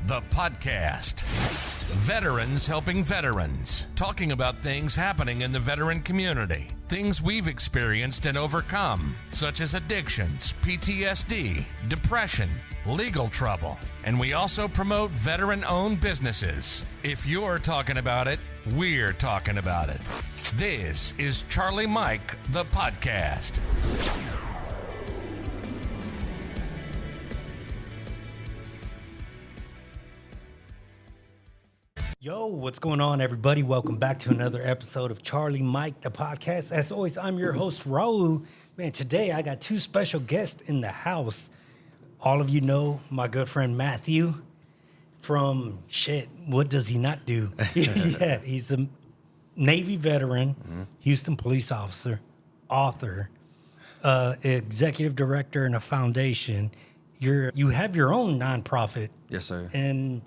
the podcast. Veterans helping veterans, talking about things happening in the veteran community, things we've experienced and overcome, such as addictions, PTSD, depression, legal trouble, and we also promote veteran-owned businesses. If you're talking about it, we're talking about it. This is Charlie Mike, the podcast. Yo, what's going on, everybody? Welcome back to another episode of Charlie Mike, the podcast. As always, I'm your host, Raul. Man, today I got two special guests in the house. All of you know my good friend Matthew from what does he not do? Yeah, he's a Navy veteran, Houston police officer, author, executive director in a foundation. You have your own nonprofit. Yes, sir. And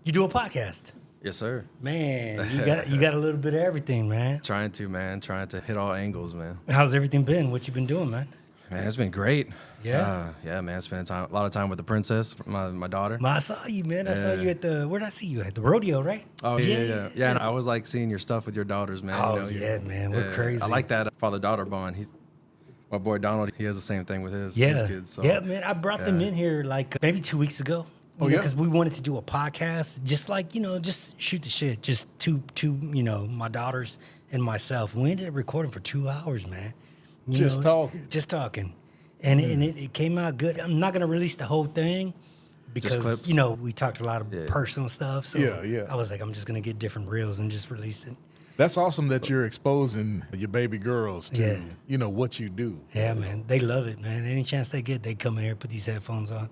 you do a podcast. Yes, sir. Man, you got a little bit of everything, man. Trying to hit all angles, man. How's everything been? What you been doing, man? Man, it's been great. Yeah? Yeah, man. Spending a lot of time with the princess, my daughter. I saw you, man. I saw you at where'd I see you? At the rodeo, right? Oh, yeah. And I was like seeing your stuff with your daughters, man. Oh, yeah, man. We're crazy. I like that father-daughter bond. My boy Donald, he has the same thing with his kids. So. Yeah, man. I brought them in here like maybe 2 weeks ago. Oh, yeah? Because we wanted to do a podcast, just like, just shoot the shit. Just two, my daughters and myself. We ended up recording for 2 hours, man. Just talking. And it came out good. I'm not going to release the whole thing because, we talked a lot of personal stuff. So Yeah. I was like, I'm just going to get different reels and just release it. That's awesome that you're exposing your baby girls to, what you do. Yeah, man. They love it, man. Any chance they get, they come in here, put these headphones on.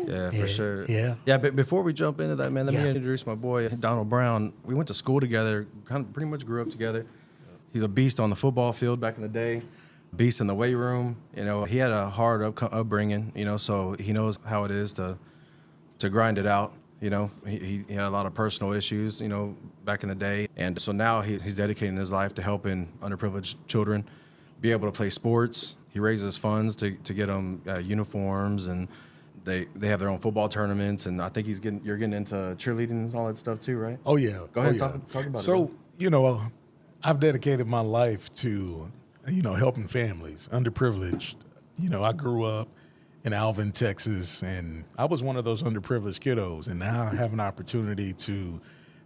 Yeah, for sure. Yeah. Yeah, but before we jump into that, man, let me introduce my boy, Donald Brown. We went to school together, kind of pretty much grew up together. He's a beast on the football field back in the day, beast in the weight room. He had a hard upbringing, so he knows how it is to grind it out. He had a lot of personal issues, back in the day. And so now he's dedicating his life to helping underprivileged children be able to play sports. He raises funds to get them uniforms, and they have their own football tournaments. And I think you're getting into cheerleading and all that stuff too, right? Oh, yeah. Go ahead, talk about it. So, I've dedicated my life to, helping families, underprivileged. I grew up in Alvin, Texas, and I was one of those underprivileged kiddos. And now I have an opportunity to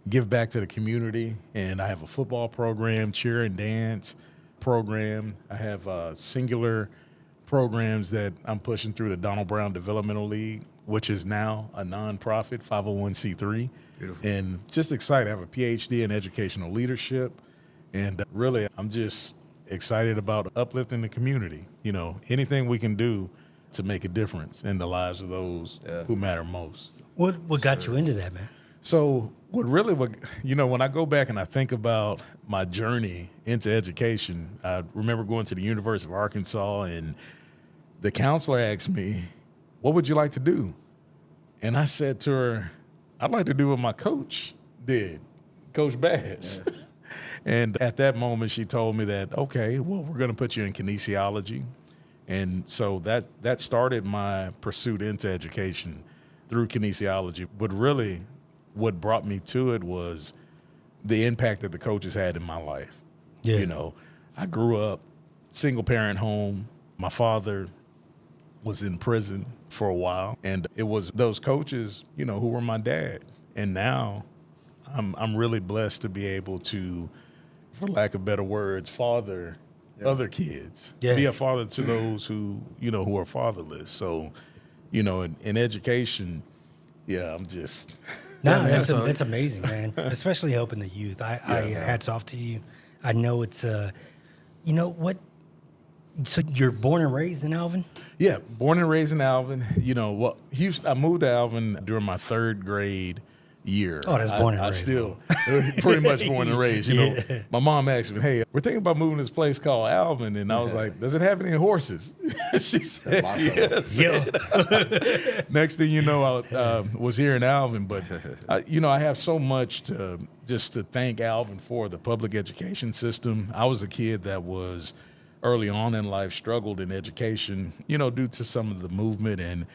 give back to the community. And I have a football program, cheer and dance program. I have singular programs that I'm pushing through the Donald Brown Developmental League, which is now a nonprofit 501c3. Beautiful. And just excited. I have a PhD in educational leadership. And really, I'm just excited about uplifting the community. Anything we can do to make a difference in the lives of those who matter most. What got you into that, man? So when I go back and I think about my journey into education, I remember going to the University of Arkansas, and the counselor asked me, "What would you like to do?" And I said to her, "I'd like to do what my coach did, Coach Bass." Yeah. And at that moment, she told me that, okay, well, we're going to put you in kinesiology. And so that started my pursuit into education through kinesiology. But really, what brought me to it was the impact that the coaches had in my life. Yeah. I grew up single-parent home. My father was in prison for a while, and it was those coaches, who were my dad. And now I'm really blessed to be able to, for lack of better words, father other kids, be a father to those who are fatherless. So, in education, I'm just. No, that's amazing, man. Especially helping the youth. I hats off to you. I know it's, what? So you're born and raised in Alvin? Yeah, born and raised in Alvin. I moved to Alvin during my third grade year. Oh, that's born and raised. I still pretty much born and raised. My mom asked me, "Hey, we're thinking about moving to this place called Alvin," and I was like, "Does it have any horses?" She said, "Yes." Next thing you know, I was here in Alvin, but I have so much to thank Alvin for, the public education system. I was a kid that was early on in life struggled in education, due to some of the movement, and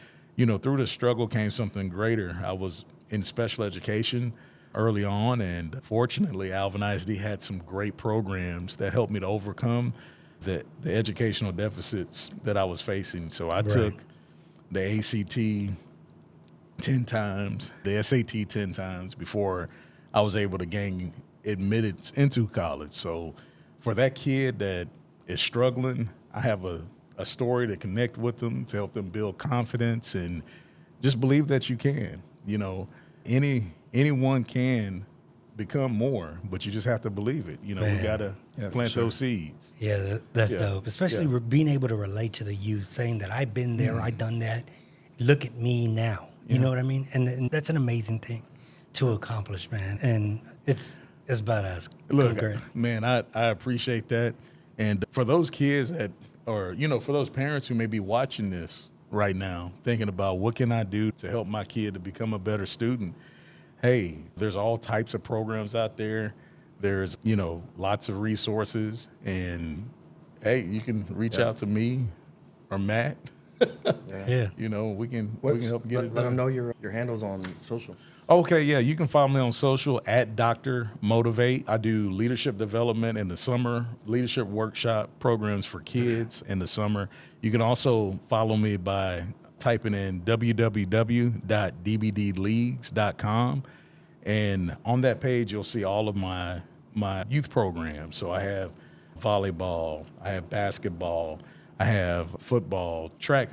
through the struggle came something greater. I was in special education early on, and fortunately, Alvin ISD had some great programs that helped me to overcome the educational deficits that I was facing. So I took the ACT 10 times, the SAT 10 times before I was able to gain admittance into college. So for that kid that is struggling, I have a story to connect with them, to help them build confidence and just believe that you can. You know, anyone can become more, but you just have to believe it. You know, we got to plant those seeds. Yeah, that's dope. Especially being able to relate to the youth, saying that I've been there, I've done that. Look at me now. You know what I mean? And that's an amazing thing to accomplish, man. And it's badass. Look, man, I appreciate that. And for those kids that, or, you know, for those parents who may be watching this right now, thinking about what can I do to help my kid to become a better student? Hey, there's all types of programs out there. There's, you know, lots of resources. And, hey, you can reach out to me or Matt. You know, we can help get it done. Let them know your handles on social. Okay, yeah, you can follow me on social at Dr. Motivate. I do leadership development in the summer, leadership workshop programs for kids in the summer. You can also follow me by typing in www.dbdleagues.com. And on that page, you'll see all of my youth programs. So I have volleyball, I have basketball, I have football, track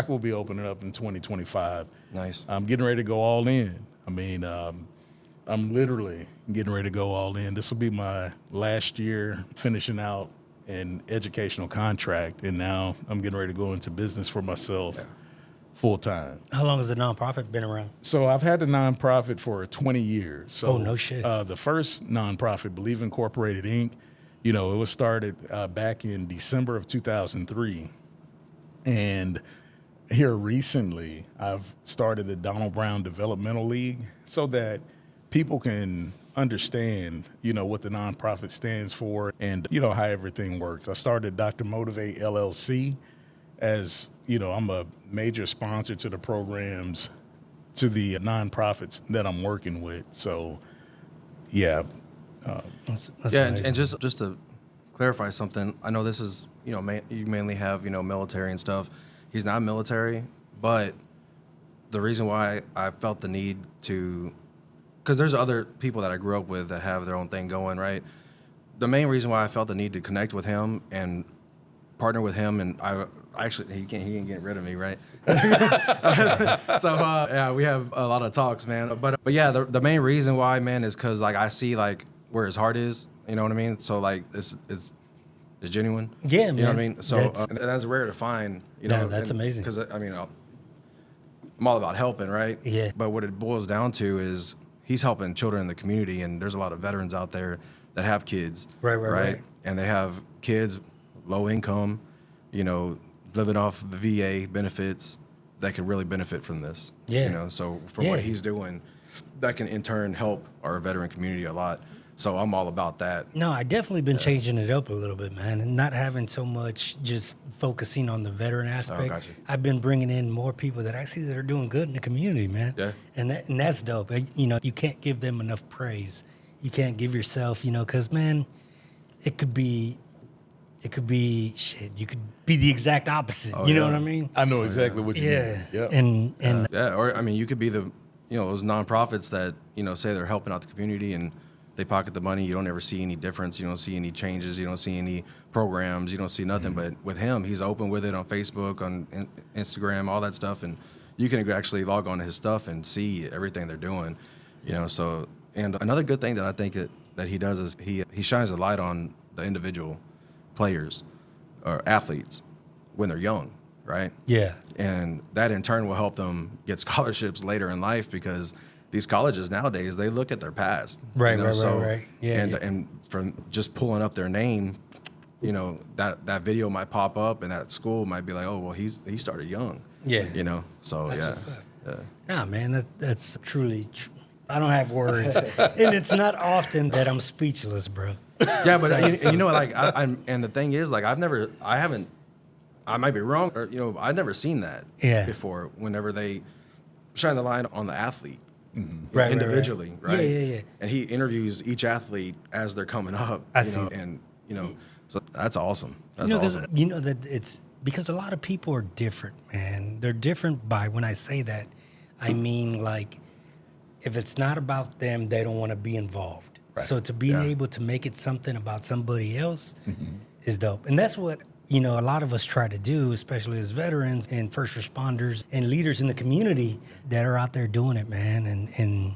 will be opening up in 2025. Nice. I'm getting ready to go all in. I mean, I'm literally getting ready to go all in. This will be my last year finishing out an educational contract, and now I'm getting ready to go into business for myself full time. How long has the nonprofit been around? So I've had the nonprofit for 20 years. So, no shit. The first nonprofit, Believe Incorporated, Inc., you know, it was started back in December of 2003. And here recently, I've started the Donald Brown Developmental League so that people can understand, you know, what the nonprofit stands for and, you know, how everything works. I started DrMotivateLLC as, you know, I'm a major sponsor to the programs, to the nonprofits that I'm working with. So, yeah. That's And just to clarify something, I know this is, you know, you mainly have, you know, military and stuff. He's not military, but the reason why I felt the need to, because there's other people that I grew up with that have their own thing going, right? The main reason why I felt the need to connect with him and partner with him, and I actually, he ain't getting rid of me, right? So, yeah, we have a lot of talks, man. But yeah, the main reason why, man, is because, like, I see, like, where his heart is, you know what I mean? So, like, it's genuine. Yeah, man. You know what I mean? So and that's rare to find, you know. That's amazing. Because, I mean, I'm all about helping, right? Yeah. But what it boils down to is he's helping children in the community, and there's a lot of veterans out there that have kids. Right. And they have kids, low income, you know, living off the VA benefits that can really benefit from this. Yeah. You know, so for what he's doing, that can in turn help our veteran community a lot. So I'm all about that. No, I definitely been changing it up a little bit, man, and not having so much just focusing on the veteran aspect. Gotcha. I've been bringing in more people that I see that are doing good in the community, man. Yeah. And that's dope. You know, you can't give them enough praise. You can't give yourself, you know, because, man, it could be shit. You could be the exact opposite. You know what I mean? I know exactly what you mean. Yeah. And Or I mean, you could be the, you know, those nonprofits that, you know, say they're helping out the community and they pocket the money. You don't ever see any difference. You don't see any changes. You don't see any programs. You don't see nothing. But with him, he's open with it on Facebook, on Instagram, all that stuff. And you can actually log on to his stuff and see everything they're doing, you know. So, and another good thing that I think that he does is he shines a light on the individual players or athletes when they're young, right? yeah. And that in turn will help them get scholarships later in life because these colleges nowadays, they look at their past. Right. Yeah. And from just pulling up their name, you know, that video might pop up and that school might be like, oh, well, he started young. Yeah. You know, so That's yeah. what's up. Yeah. Nah, man, that's truly I don't have words. And it's not often that I'm speechless, bro. Yeah, but you know, like, I'm, and the thing is, like, I might be wrong, or, you know, I've never seen that before whenever they shine the light on the athlete. Right, individually, right? Yeah. And he interviews each athlete as they're coming up. I see. And so that's awesome. That's you know, 'cause awesome. you know that it's because a lot of people are different, man. They're different by when I say that, I mean like if it's not about them, they don't want to be involved. Right. So to being able to make it something about somebody else is dope. And that's what, a lot of us try to do, especially as veterans and first responders and leaders in the community that are out there doing it, man. And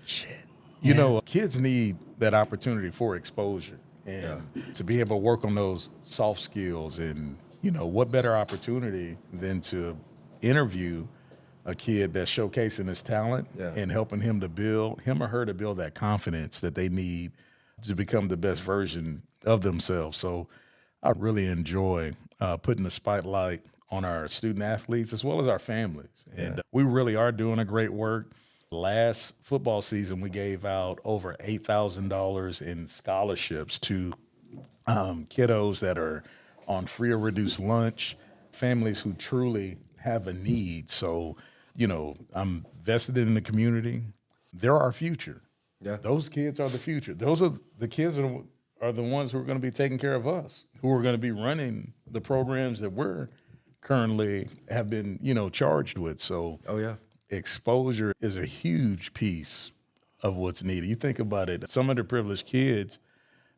shit. You know, kids need that opportunity for exposure and to be able to work on those soft skills. And, what better opportunity than to interview a kid that's showcasing his talent and helping him or her to build that confidence that they need to become the best version of themselves. So I really enjoy putting the spotlight on our student athletes as well as our families. And we really are doing a great work. Last football season, we gave out over $8,000 in scholarships to kiddos that are on free or reduced lunch, families who truly have a need. So, I'm vested in the community. They're our future. Yeah. Those kids are the future. Those are the kids are the ones who are going to be taking care of us, who are going to be running the programs that we're currently have been, charged with. So exposure is a huge piece of what's needed. You think about it, some underprivileged kids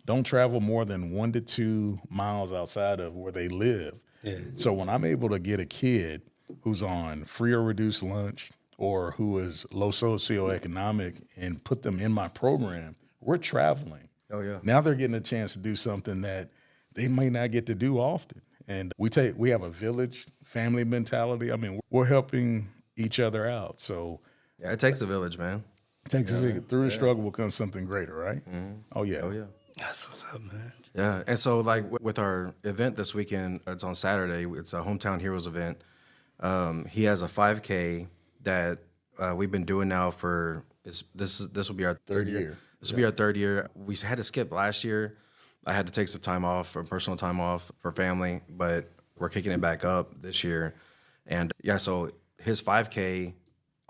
don't travel more than 1 to 2 miles outside of where they live. Yeah. So when I'm able to get a kid who's on free or reduced lunch or who is low socioeconomic and put them in my program, we're traveling. Oh, yeah. Now they're getting a chance to do something that they may not get to do often. And we have a village family mentality. I mean, we're helping each other out. So yeah, it takes a village, man. It takes a village. Through the struggle will come something greater, right? Mm-hmm. Oh, yeah. Oh, yeah. That's what's up, man. Yeah, and so like with our event this weekend, it's on Saturday. It's a Hometown Heroes event. He has a 5K that we've been doing now for this will be our third year. This will be our third year. We had to skip last year. I had to take some time off, for personal time off for family, but we're kicking it back up this year. And so his 5K,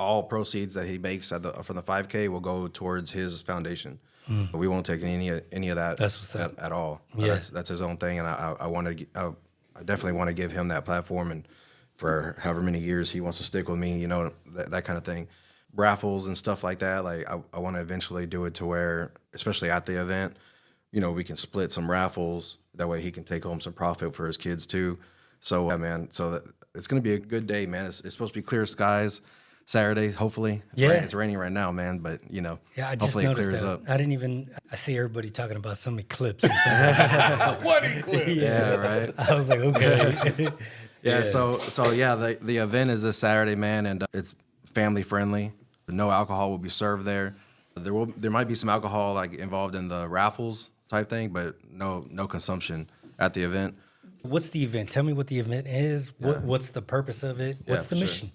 all proceeds that he makes from the 5K will go towards his foundation. But we won't take any of that at all. Yeah. That's his own thing, and I definitely want to give him that platform, and for however many years he wants to stick with me, that kind of thing. Raffles and stuff like that. Like I want to eventually do it to where, especially at the event, we can split some raffles. That way he can take home some profit for his kids too. So man, it's gonna be a good day, man. It's supposed to be clear skies. Saturday, hopefully. It's raining right now, man, but I just hopefully noticed it clears that. up. I see everybody talking about some eclipse or something. What eclipse? Yeah, right. I was like, okay. So the event is this Saturday, man, and it's family friendly. No alcohol will be served there. There might be some alcohol like involved in the raffles type thing, but no consumption at the event. What's the event? Tell me what the event is. What's the purpose of it? What's the mission?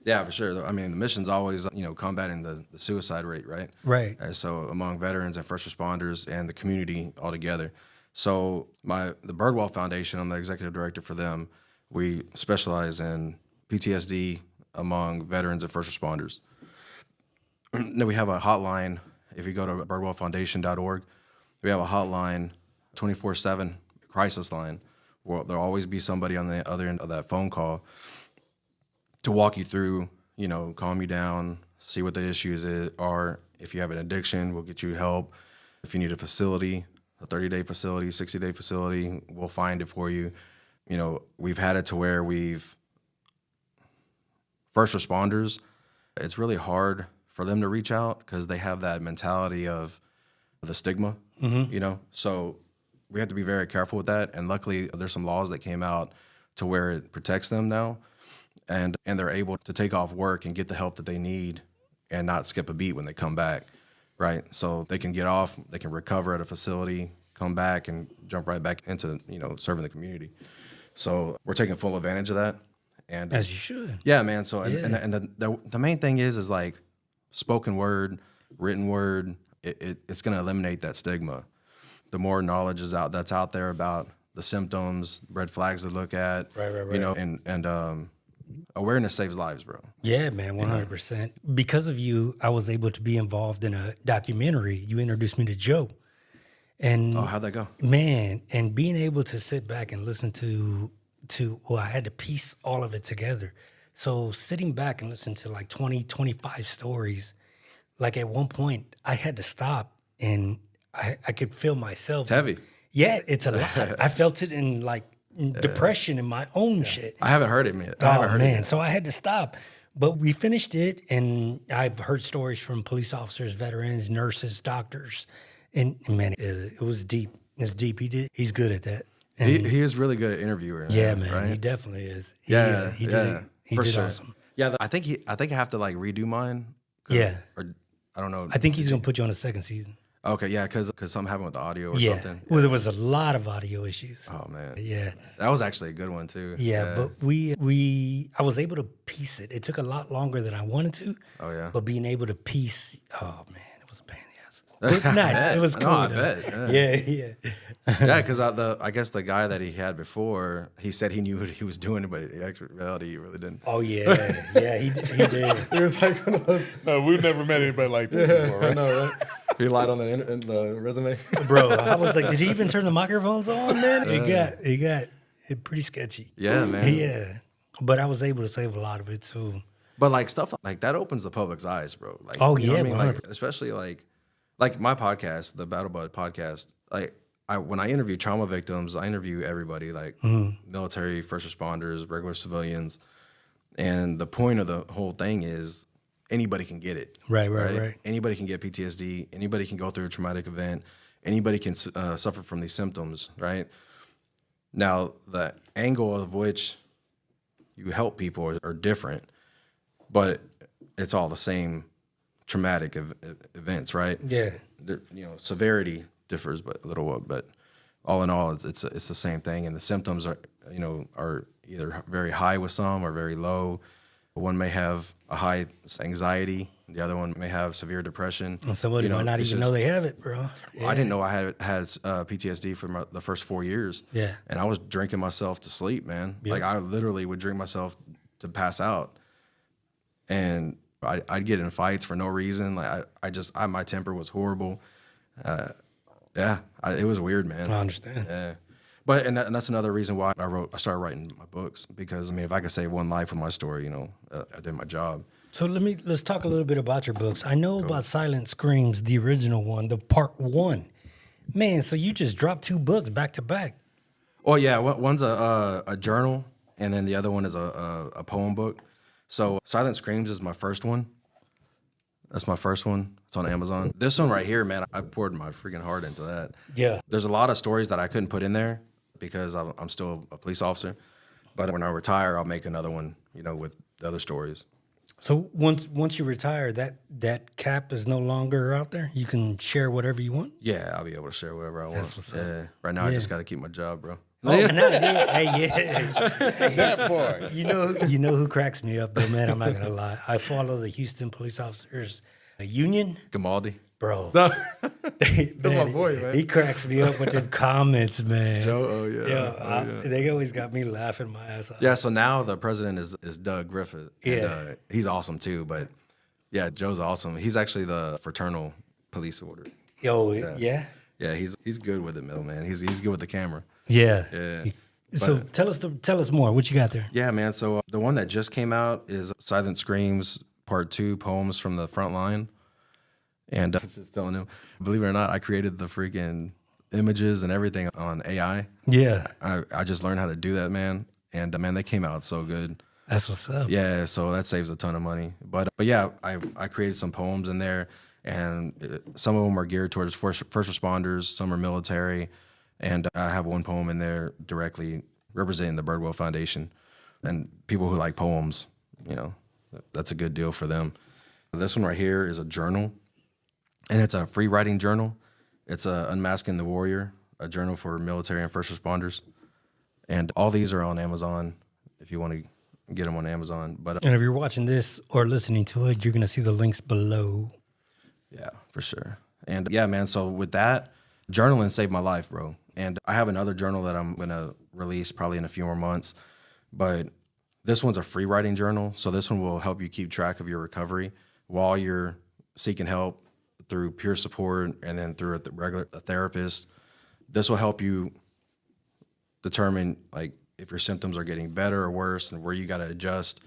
Yeah, for sure. I mean, the mission's always, combating the suicide rate, right? Right. So among veterans and first responders and the community altogether. So the Birdwell Foundation, I'm the executive director for them. We specialize in PTSD among veterans and first responders. Now we have a hotline. If you go to birdwellfoundation.org, we have a hotline, 24/7 crisis line. Where there'll always be somebody on the other end of that phone call to walk you through, calm you down, see what the issues are. If you have an addiction, we'll get you help. If you need a facility, a 30-day facility, 60-day facility, we'll find it for you. We've had it to where first responders, it's really hard for them to reach out because they have that mentality of the stigma, So we have to be very careful with that. And luckily, there's some laws that came out to where it protects them now. And they're able to take off work and get the help that they need and not skip a beat when they come back, right? So they can get off, they can recover at a facility, come back and jump right back into, serving the community. So we're taking full advantage of that. And as you should. Yeah, man. So and the main thing is like spoken word, written word, it's going to eliminate that stigma. The more knowledge that's out there about the symptoms, red flags to look at, right. and awareness saves lives, bro. Yeah, man, 100%. Because of you, I was able to be involved in a documentary. You introduced me to Joe. And Oh, how'd that go? man, and being able to sit back and listen to I had to piece all of it together. So sitting back and listen to like 20, 25 stories, like at one point I had to stop and I could feel myself. It's heavy. Yeah, it's a lot. I felt it in like depression in my own shit. I haven't heard it yet. Oh man, so I had to stop. But we finished it, and I've heard stories from police officers, veterans, nurses, doctors, and man, it was deep. It's deep. He's good at that. And He is really good at interviewing. yeah, man, right? he definitely is. He did. He for did sure. awesome. Yeah, I think I have to like redo mine. Yeah, Or I don't know. I think he's gonna put you on a second season. Okay, yeah, because something happened with the audio or Yeah. something. Well, there was a lot of audio issues. Oh man, Yeah. that was actually a good one too. Yeah, but I was able to piece it. It took a lot longer than I wanted to. Oh yeah. But being able to piece, oh man, it was a pain in the ass. It was nice. It was cool. No, I though. bet. Yeah. Yeah, because I guess the guy that he had before, he said he knew what he was doing, but in actual reality, he really didn't. Oh yeah, he did. He was like one of those. No, we've never met anybody like that before, right? No, right? He lied on the resume. Bro, I was like, did he even turn the microphones on, man? It got pretty sketchy. Yeah, man. Yeah, but I was able to save a lot of it too. But like stuff like that opens the public's eyes, bro. Like, Oh, you know what yeah, I mean? Like, 100%. especially like my podcast, the Battle Bud podcast. Like, when I interview trauma victims, I interview everybody, like military, first responders, regular civilians, and the point of the whole thing is anybody can get it. Right. Anybody can get PTSD. Anybody can go through a traumatic event. Anybody can suffer from these symptoms, right? Now, the angle of which you help people are different, but it's all the same traumatic events, right? Yeah. Severity differs but a little, but all in all, it's the same thing. And the symptoms are either very high with some or very low. One may have a high anxiety. The other one may have severe depression. And somebody might not even know they have it, bro. Well, I didn't know I had PTSD for the first 4 years. Yeah. And I was drinking myself to sleep, man. Like I literally would drink myself to pass out. And I'd get in fights for no reason. Like my temper was horrible. It was weird, man. I understand. Yeah. But and that's another reason why I started writing my books, because I mean, if I could save one life with my story, I did my job. So let's talk a little bit about your books. I know about Silent Screams, the original one, the part 1. Man, so you just dropped 2 books back to back. Oh yeah, one's a journal, and then the other one is a poem book. So Silent Screams is my first one. That's my first one. It's on Amazon. This one right here, man, I poured my freaking heart into that. Yeah. There's a lot of stories that I couldn't put in there because I'm still a police officer. But when I retire, I'll make another one, with the other stories. So once you retire, that cap is no longer out there? You can share whatever you want? Yeah, I'll be able to share whatever I want. That's what's up. Yeah. Right now, I just got to keep my job, bro. Oh, no, yeah. That part. You know who cracks me up, though, man? I'm not going to lie. I follow the Houston Police Officers Union. Gamaldi. Bro. That's my boy, man. He cracks me up with them comments, man. Joe, oh yeah. They always got me laughing my ass off. Yeah, so now the president is Doug Griffith. Yeah. And, he's awesome too, but yeah, Joe's awesome. He's actually the fraternal police order. Yo, yeah? Yeah, he's good with it, man. He's good with the camera. Yeah. Yeah. So tell us more. What you got there? Yeah, man. So the one that just came out is Silent Screams Part 2, Poems from the Front Line. And I was just telling him, believe it or not, I created the freaking images and everything on AI. Yeah. I just learned how to do that, man. And man, they came out so good. That's what's up. Yeah, so that saves a ton of money. But yeah, I created some poems in there, and some of them are geared towards first responders, some are military, and I have one poem in there directly representing the Birdwell Foundation. And people who like poems, that's a good deal for them. This one right here is a journal, and it's a free writing journal. It's Unmasking the Warrior, a journal for military and first responders. And all these are on Amazon if you want to get them on Amazon. But And if you're watching this or listening to it, you're going to see the links below. yeah, for sure. And yeah, man, so with that, journaling saved my life, bro. And I have another journal that I'm going to release probably in a few more months. But This one's a free writing journal. So this one will help you keep track of your recovery while you're seeking help through peer support and then through a therapist. This will help you determine like if your symptoms are getting better or worse and where you got to adjust,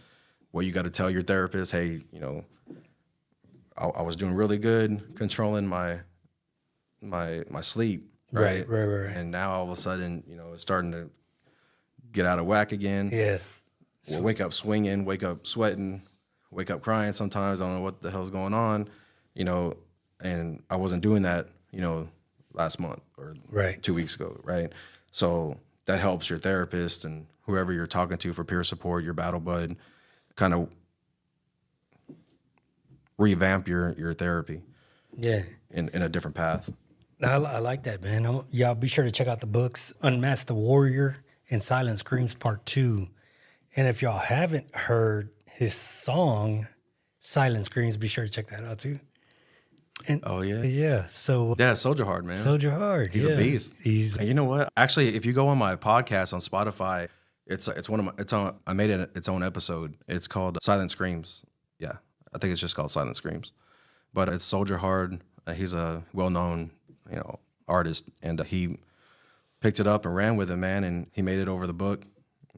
what you got to tell your therapist. Hey, you know, I was doing really good controlling my sleep. Right. And now all of a sudden, you know, it's starting to get out of whack again. Yeah. We'll wake up swinging, wake up sweating, wake up crying sometimes. I don't know what the hell's going on, you know, and I wasn't doing that, you know, last month or 2 weeks ago, right? So that helps your therapist and whoever you're talking to for peer support, your battle bud, kind of revamp your therapy. Yeah. In a different path. I like that, man. Y'all be sure to check out the books, Unmask The Warrior and Silent Screams Part 2. And if y'all haven't heard his song, Silent Screams, be sure to check that out too. And yeah. So Soldier Hard, man. Soldier Hard. He's a beast. And you know what? Actually, if you go on my podcast on Spotify, I made it its own episode. It's called Silent Screams. Yeah, I think it's just called Silent Screams, but it's Soldier Hard. He's a well-known, you know, artist, and he picked it up and ran with it, man, and he made it over the book,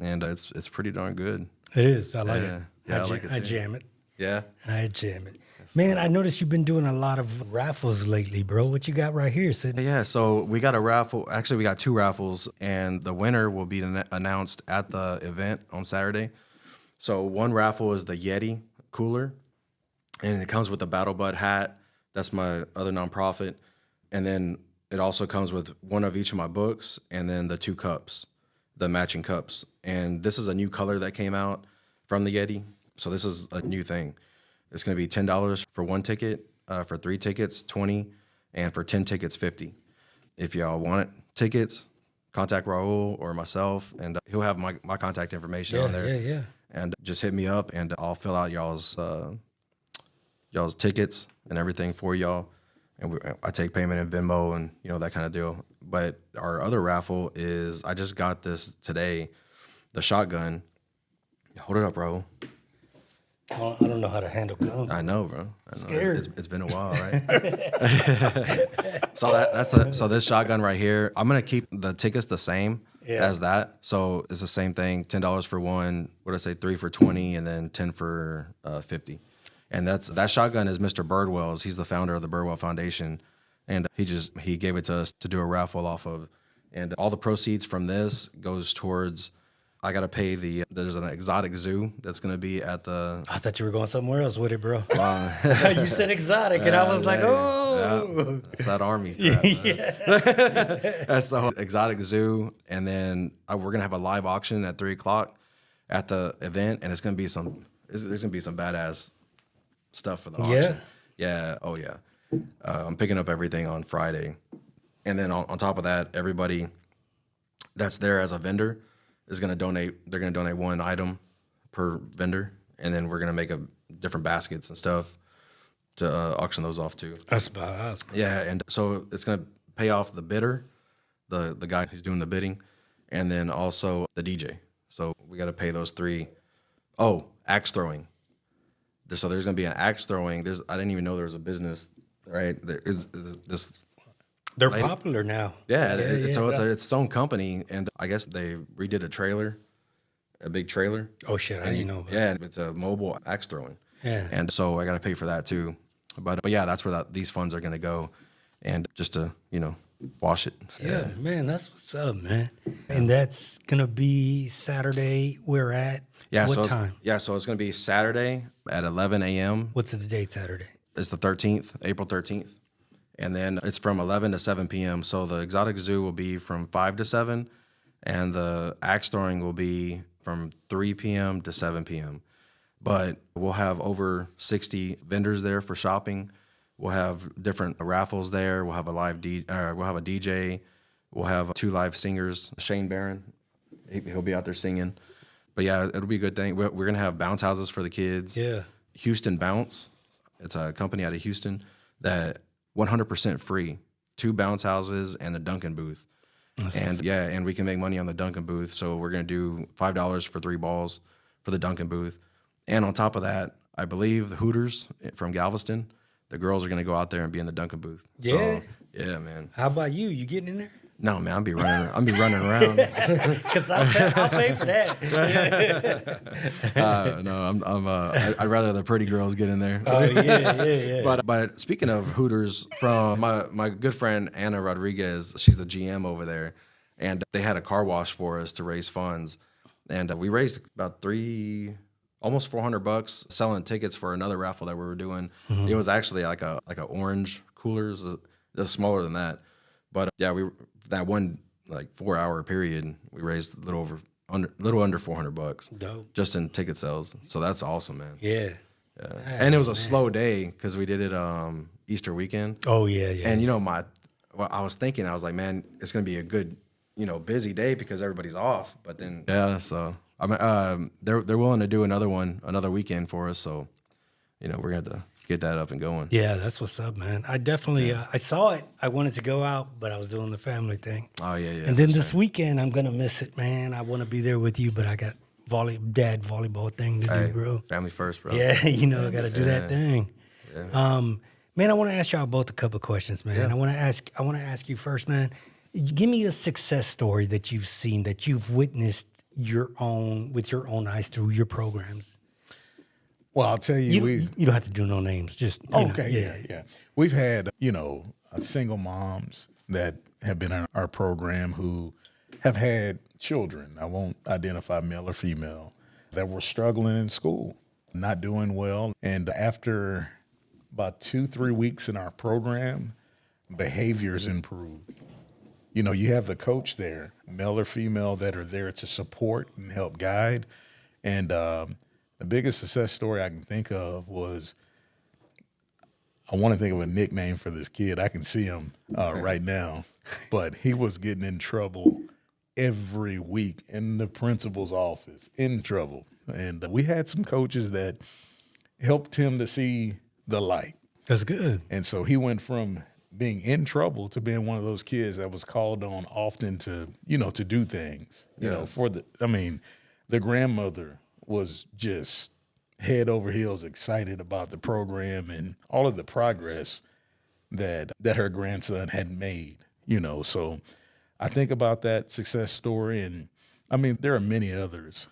and it's pretty darn good. It is. I like it. Yeah, I like it too. I jam it. Yeah. I jam it. Man, I noticed you've been doing a lot of raffles lately, bro. What you got right here, Sid? Yeah, so we got a raffle. Actually, we got 2 raffles, and the winner will be announced at the event on Saturday. So one raffle is the Yeti cooler, and it comes with a Battle Bud hat. That's my other nonprofit. And then it also comes with one of each of my books and then the 2 cups, the matching cups. And this is a new color that came out from the Yeti. So this is a new thing. It's going to be $10 for 1 ticket, for 3 tickets, $20, and for 10 tickets, $50. If y'all want tickets, contact Raul or myself, and he'll have my contact information on there. Yeah. And just hit me up, and I'll fill out y'all's tickets and everything for y'all. And I take payment in Venmo and, you know, that kind of deal. But our other raffle is, I just got this today, the shotgun. Hold it up, bro. I don't know how to handle guns. I know, bro. I know. Scared. It's been a while, right? So this shotgun right here, I'm gonna keep the tickets the same as that. So it's the same thing, $10 for 1. What did I say? 3 for 20, and then 10 for 50. And that shotgun is Mr. Birdwell's. He's the founder of the Birdwell Foundation, and he gave it to us to do a raffle off of. And all the proceeds from this goes towards. I got to pay there's an exotic zoo that's going to be at the. I thought you were going somewhere else with it, bro. You said exotic, and I was like, oh. It's that army crap. That's the whole exotic zoo. And then we're going to have a live auction at 3:00 at the event, and there's going to be some badass stuff for the auction. Yeah. Oh, yeah. I'm picking up everything on Friday. And then on top of that, everybody that's there as a vendor is going to donate. They're going to donate 1 item per vendor, and then we're going to make different baskets and stuff to auction those off too. That's badass. Yeah, and so it's going to pay off the bidder, the guy who's doing the bidding, and then also the DJ. So we got to pay those 3. Oh, axe throwing. So there's going to be an axe throwing. I didn't even know there was a business, right? There is this. They're popular now. Yeah, so it's its own company, and I guess they redid a big trailer. Oh shit, I didn't know about that. Yeah, it's a mobile axe throwing. Yeah. And so I got to pay for that too. But yeah, that's where these funds are going to go, and just to, you know, wash it. Yeah, man, that's what's up, man. And that's going to be Saturday. We're at what time? Yeah, so it's going to be Saturday at 11 a.m. What's the date Saturday? It's the 13th, April 13th. And then it's from 11 to 7 p.m. So the exotic zoo will be from 5 to 7, and the axe throwing will be from 3 p.m. to 7 p.m. But we'll have over 60 vendors there for shopping. We'll have different raffles there. We'll have we'll have a DJ. We'll have 2 live singers. Shane Barron, he'll be out there singing. But yeah, it'll be a good thing. We're gonna have bounce houses for the kids. Yeah, Houston Bounce. It's a company out of Houston that 100% free. 2 bounce houses and a Dunkin' booth. And we can make money on the Dunkin' booth. So we're gonna do $5 for 3 balls for the Duncan booth. And on top of that, I believe the Hooters from Galveston, the girls are going to go out there and be in the Duncan booth. Yeah? So, yeah, man. How about you? You getting in there? No, man, I'll be running around. Because I'll pay for that. No, I'd rather the pretty girls get in there. Oh, yeah. But speaking of Hooters, from my good friend Anna Rodriguez, she's a GM over there, and they had a car wash for us to raise funds, and we raised about almost $400 selling tickets for another raffle that we were doing. Mm-hmm. It was actually like a orange coolers, just smaller than that. But yeah, that one like 4-hour period, we raised a little under $400 Dope. Just in ticket sales. So that's awesome, man. Yeah. And it was a slow day because we did it Easter weekend. Oh yeah. And I was thinking, I was like, man, it's gonna be a good, busy day because everybody's off. But then so they're willing to do another weekend for us. So we're gonna have to get that up and going. Yeah, that's what's up, man. I definitely I saw it. I wanted to go out, but I was doing the family thing. Oh yeah. And then this weekend I'm gonna miss it, man. I want to be there with you, but I got volleyball thing to do, bro. Family first, bro. Yeah, I got to do that thing. Yeah. Man, I want to ask y'all both a couple of questions, man. Yeah. I want to ask you first, man. Give me a success story that you've seen, that you've witnessed with your own eyes through your programs. Well, I'll tell you, you don't have to do no names. Just yeah. We've had single moms that have been in our program who have had children. I won't identify male or female that were struggling in school, not doing well, and after about 2-3 weeks in our program, behaviors improved. You have the coach there, male or female, that are there to support and help guide, and the biggest success story I can think of was, I want to think of a nickname for this kid. I can see him right now, but he was getting in trouble every week in the principal's office, in trouble. And we had some coaches that helped him to see the light. That's good. And so he went from being in trouble to being one of those kids that was called on often to do things, the grandmother was just head over heels excited about the program and all of the progress that her grandson had made, So I think about that success story, and there are many others.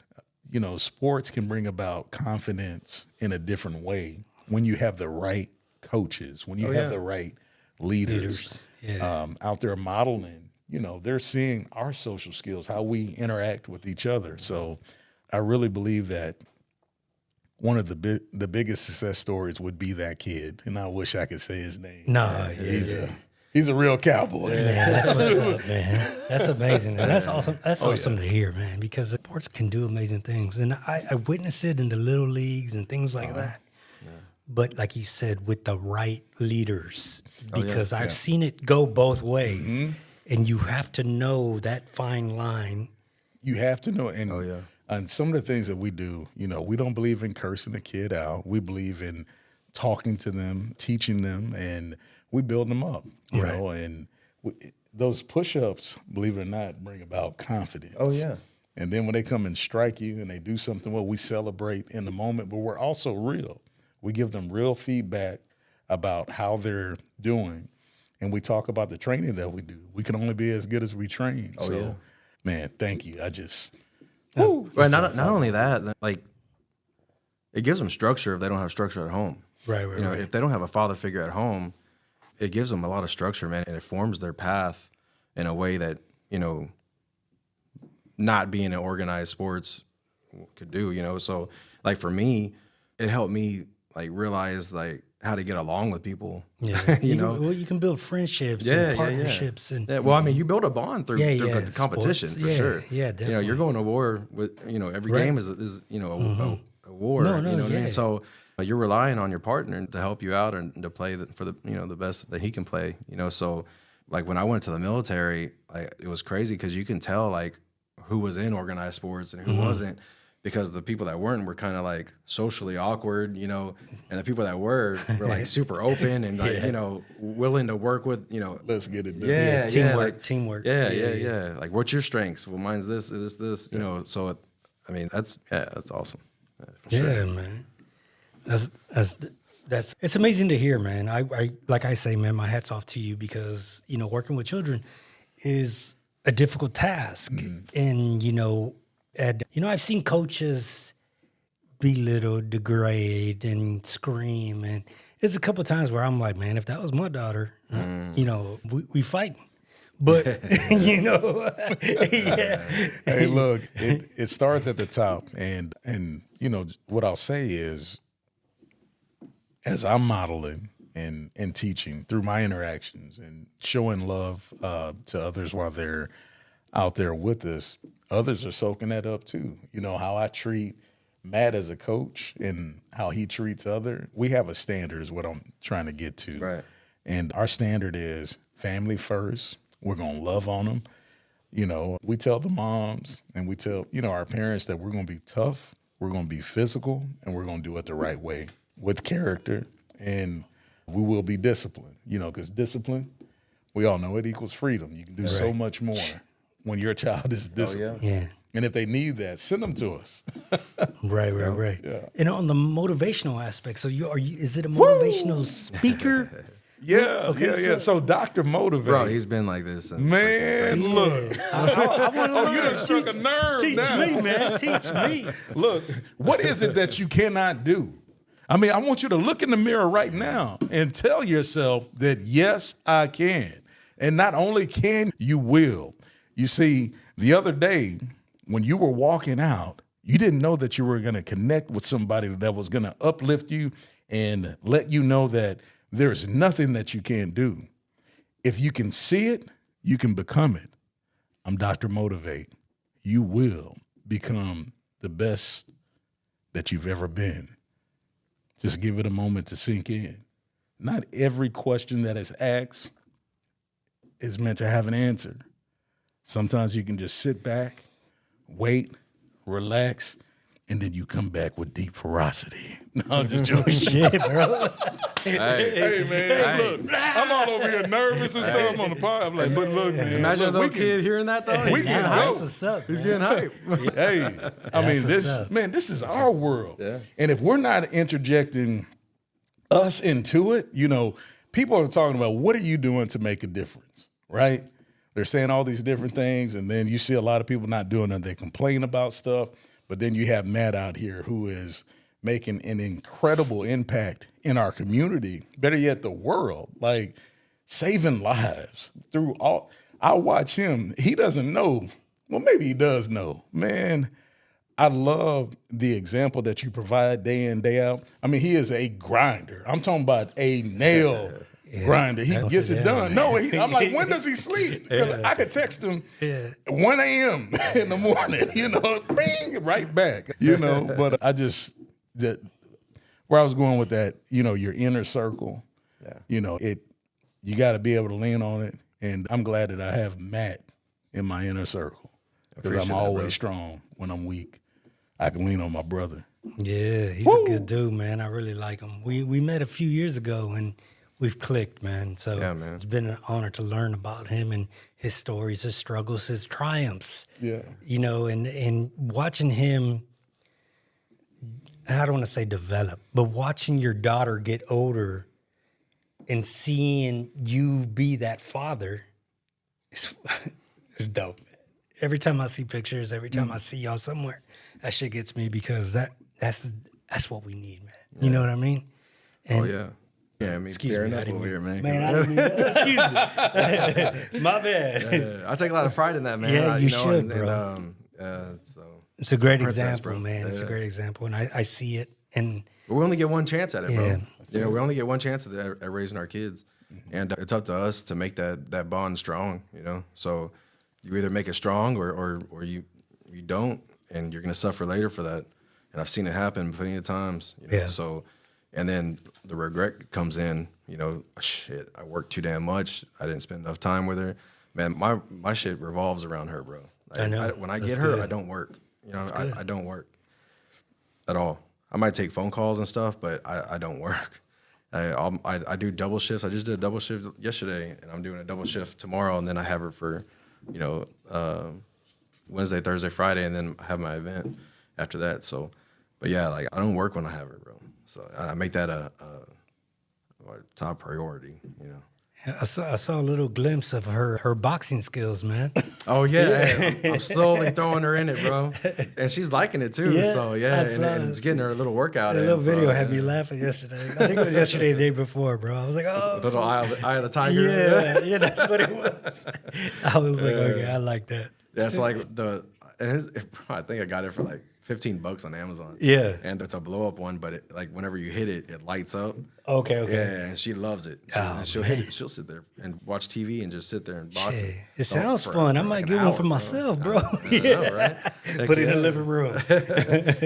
Sports can bring about confidence in a different way when you have the right coaches, when you have the right leaders. Out there modeling, they're seeing our social skills, how we interact with each other. So I really believe that one of the biggest success stories would be that kid, and I wish I could say his name. He's a real cowboy. Man, that's what's up, man. That's amazing. Man. That's awesome. That's awesome to hear, man, because sports can do amazing things, and I witness it in the little leagues and things like that. Yeah. But like you said, with the right leaders, because I've seen it go both ways, and you have to know that fine line. You have to know, and some of the things that we do, we don't believe in cursing a kid out. We believe in talking to them, teaching them, and we build them up, you know. And those push-ups, believe it or not, bring about confidence. Oh, yeah. And then when they come and strike you and they do something well, we celebrate in the moment, but we're also real. We give them real feedback about how they're doing, and we talk about the training that we do. We can only be as good as we train. Man, thank you. Not only that, like, it gives them structure if they don't have structure at home. Right. If they don't have a father figure at home, it gives them a lot of structure, man, and it forms their path in a way that, not being in organized sports could do, So, like, for me, it helped me, like, realize, like, how to get along with people. Yeah. You can build friendships and partnerships. And you build a bond through competition, sports, for sure. Yeah, definitely. You're going to war with, every game is a war, you know what I mean? So you're relying on your partner to help you out and to play for the, the best that he can play, So, like, when I went to the military, it was crazy because you can tell, like, who was in organized sports and who wasn't, because the people that weren't were kind of, like, socially awkward, and the people that were like super open and, like, willing to work with, let's get it done. Teamwork. Yeah. Like, what's your strengths? Well, mine's this, so I mean, that's awesome. Yeah, man. That's it's amazing to hear, man. I like I say, man, my hat's off to you because, you know, working with children is a difficult task. And, you know, I've seen coaches belittle, degrade, and scream. And there's a couple of times where I'm like, man, if that was my daughter, you know, we fight. But, you know, yeah. Hey, look, it starts at the top. And, you know, what I'll say is, as I'm modeling and teaching through my interactions and showing love to others while they're out there with us, others are soaking that up too. You know, how I treat Matt as a coach and how he treats others. We have a standard is what I'm trying to get to. Right. And our standard is family first. We're going to love on them. You know, we tell the moms and we tell, you know, our parents that we're going to be tough, we're going to be physical, and we're going to do it the right way with character, and we will be disciplined, you know, because discipline, we all know it equals freedom. You can do so much more when your child is disciplined. Yeah. And if they need that, send them to us. Right. Yeah. And on the motivational aspect, so is it a motivational speaker? Yeah. So Dr. Motivate. Bro, he's been like this since. Man, look. I want to You done struck a nerve Teach now. me, man. Teach me. Look, what is it that you cannot do? I mean, I want you to look in the mirror right now and tell yourself that, yes, I can. And not only can, you will. You see, the other day when you were walking out, you didn't know that you were going to connect with somebody that was going to uplift you and let you know that there's nothing that you can't do. If you can see it, you can become it. I'm Dr. Motivate. You will become the best that you've ever been. Just give it a moment to sink in. Not every question that is asked is meant to have an answer. Sometimes you can just sit back, wait, relax, and then you come back with deep ferocity. No, I'm just joking. Shit, bro. Hey, man, look, I'm all over here nervous and stuff on the pod. I'm like, but look, man. Imagine look, a little kid hearing that, though. We can That's go. what's up. He's getting hype. Hey, I mean, what's up. this is our world. Yeah. And if we're not interjecting us into it, you know, people are talking about what are you doing to make a difference, right? They're saying all these different things, and then you see a lot of people not doing it. They complain about stuff, but then you have Matt out here who is making an incredible impact in our community, better yet, the world, like saving lives through all. I watch him. He doesn't know. Well, maybe he does know. Man, I love the example that you provide day in, day out. I mean, he is a grinder. I'm talking about a nail grinder. He gets it done. No, I'm like, when does he sleep? Because I could text him 1 a.m. in the morning, you know, bing, right back, you know. But where I was going with that, you know, your inner circle, you know, you got to be able to lean on it. And I'm glad that I have Matt in my inner circle because I'm always strong when I'm weak. I can lean on my brother. Yeah, he's a good dude, man. I really like him. We met a few years ago and we've clicked, man. So it's been an honor to learn about him and his stories, his struggles, his triumphs. Yeah. You know, and watching him, I don't want to say develop, but watching your daughter get older and seeing you be that father is dope. Every time I see pictures, every time I see y'all somewhere, that shit gets me because that's what we need, man. You know what I mean? And Yeah, I mean, excuse tearing me, up over here, man. I didn't mean, excuse me. My bad. I take a lot of pride in that, man. Yeah, you should, bro. So It's a great princess, example, bro. man. It's a great example. And I see it. And we only get one chance at it, bro. Yeah. You know, we only get one chance at raising our kids. And it's up to us to make that bond strong, you know? So you either make it strong or you don't, and you're going to suffer later for that. And I've seen it happen plenty of times, you know? Yeah. So, and then the regret comes in, you know, shit, I worked too damn much. I didn't spend enough time with her. Man, my shit revolves around her, bro. I know. When I That's get her, good. I don't work. You know, I don't work at all. I might take phone calls and stuff, but I don't work. I do double shifts. I just did a double shift yesterday, and I'm doing a double shift tomorrow, and then I have her for, you know, Wednesday, Thursday, Friday, and then I have my event. after that. So, but yeah, like I don't work when I have her, bro. So I make that a top priority, you know. I saw a little glimpse of her boxing skills, man. Oh yeah, hey, I'm slowly throwing her in it, bro, and she's liking it too. Yeah, so yeah, and it's getting her a little workout. The little video so, had me laughing yesterday. I think it was yesterday, the day before, bro. I was like, oh, little eye of the tiger. Yeah, that's what it was. I was like, okay, I like that. Yeah, it's like I think I got it for like $15 on Amazon. Yeah. And it's a blow up one, but it, like whenever you hit it, it lights up. Okay. Yeah, and she loves it. She'll hit it. She'll sit there and watch TV and just sit there and box it. It sounds fun. I might get one for myself, bro. I know, right? Put it in the living room.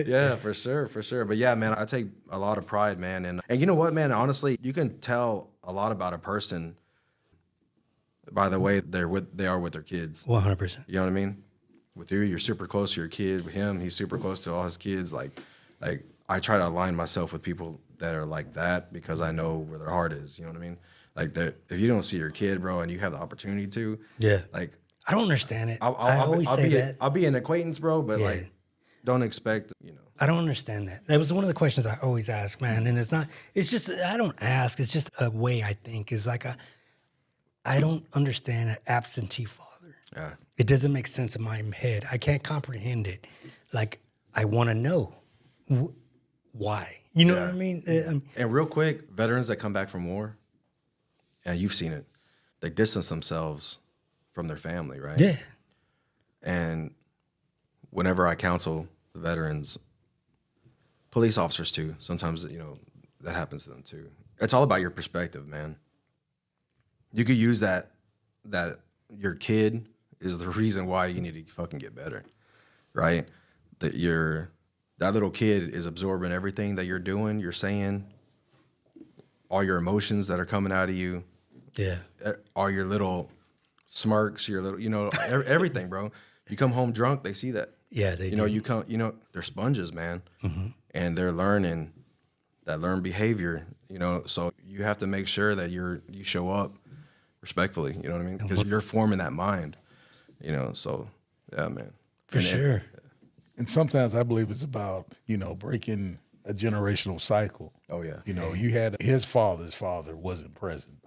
Yeah, for sure. But yeah, man, I take a lot of pride, man. And you know what, man? Honestly, you can tell a lot about a person by the way they are with their kids. 100%. You know what I mean? With you, you're super close to your kid. With him, he's super close to all his kids. Like I try to align myself with people that are like that because I know where their heart is. You know what I mean? Like if you don't see your kid, bro, and you have the opportunity to, like I don't understand it. I'll be an acquaintance, bro, but like don't expect, you know. I don't understand that. That was one of the questions I always ask, man. And it's just, I don't ask. It's just a way I think is like I don't understand an absentee father. Yeah. It doesn't make sense in my head. I can't comprehend it. Like, I want to know why. You know what I mean? And real quick, veterans that come back from war, and you've seen it, they distance themselves from their family, right? Yeah. And whenever I counsel the veterans, police officers too, sometimes, you know, that happens to them too. It's all about your perspective, man. You could use that your kid is the reason why you need to fucking get better, right? That little kid is absorbing everything that you're doing, you're saying, all your emotions that are coming out of you. Yeah. All your little smirks, your little, you know, everything, bro. You come home drunk, they see that. Yeah, they do. You know, they're sponges, man. Mm-hmm. And they're learned behavior, you know, so you have to make sure that you show up respectfully, you know what I mean? Because you're forming that mind, you know, so yeah, man. For sure. And sometimes I believe it's about, you know, breaking a generational cycle. Oh, yeah. You know, you had his father's father wasn't present.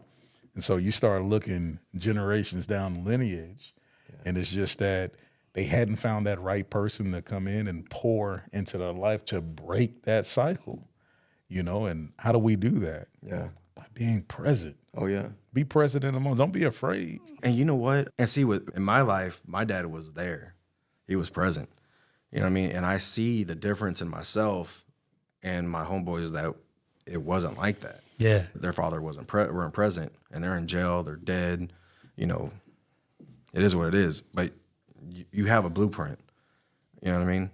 And so you start looking generations down the lineage, and it's just that they hadn't found that right person to come in and pour into their life to break that cycle, you know, and how do we do that? Yeah. By being present. Oh, yeah. Be present in the moment. Don't be afraid. And you know what? And see, in my life, my dad was there. He was present. You know what I mean? And I see the difference in myself and my homeboys that it wasn't like that. Yeah. Their father weren't present, and they're in jail. They're dead. You know, it is what it is. But you have a blueprint. You know what I mean?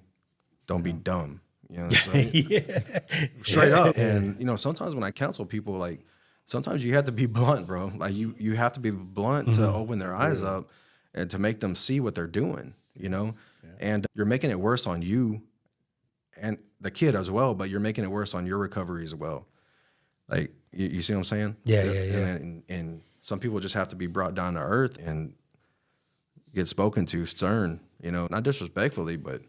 Don't be dumb. You know what I'm saying? Yeah. Straight up. And, you know, sometimes when I counsel people, like, sometimes you have to be blunt, bro. Like, you have to be blunt to open their eyes up and to make them see what they're doing, you know? Yeah. And you're making it worse on you and the kid as well, but you're making it worse on your recovery as well. Like, you see what I'm saying? Yeah. And some people just have to be brought down to earth and get spoken to stern, you know, not disrespectfully, but,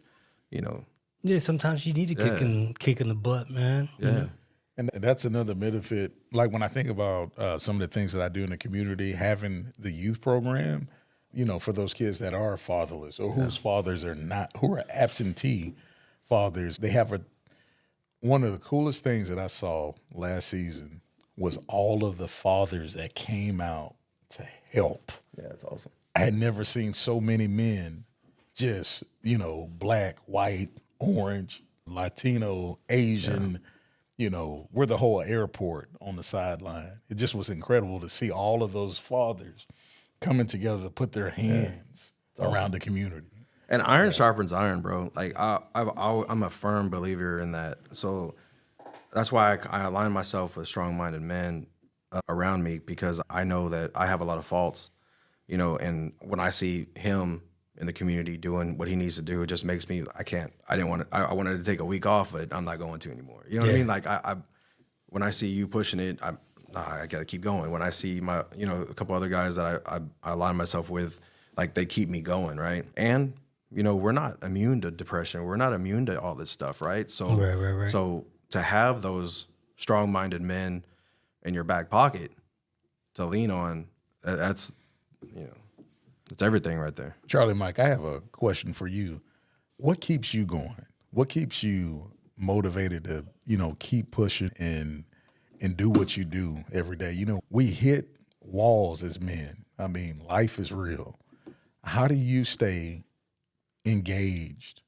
you know. Yeah, sometimes you need to kick in the butt, man. Yeah. You know? And that's another benefit. Like when I think about some of the things that I do in the community, having the youth program, you know, for those kids that are fatherless or whose fathers are not, who are absentee fathers, they have one of the coolest things that I saw last season was all of the fathers that came out to help. Yeah, that's awesome. I had never seen so many men just, you know, black, white, orange, Latino, Asian, you know, we're the whole airport on the sideline. It just was incredible to see all of those fathers coming together to put their hands around the community. And iron sharpens iron, bro. Like I'm a firm believer in that. So that's why I align myself with strong-minded men around me, because I know that I have a lot of faults, you know, and when I see him in the community doing what he needs to do, it just makes me, I wanted to take a week off, but I'm not going to anymore. You know what I mean? Like when I see you pushing it, I got to keep going. When I see my, you know, a couple other guys that I align myself with, like they keep me going, right? And we're not immune to depression. We're not immune to all this stuff, right? So, Right. so to have those strong-minded men in your back pocket to lean on, that's everything right there. Charlie, Mike, I have a question for you. What keeps you going? What keeps you motivated to, keep pushing and do what you do every day? We hit walls as men. I mean, life is real. How do you stay engaged,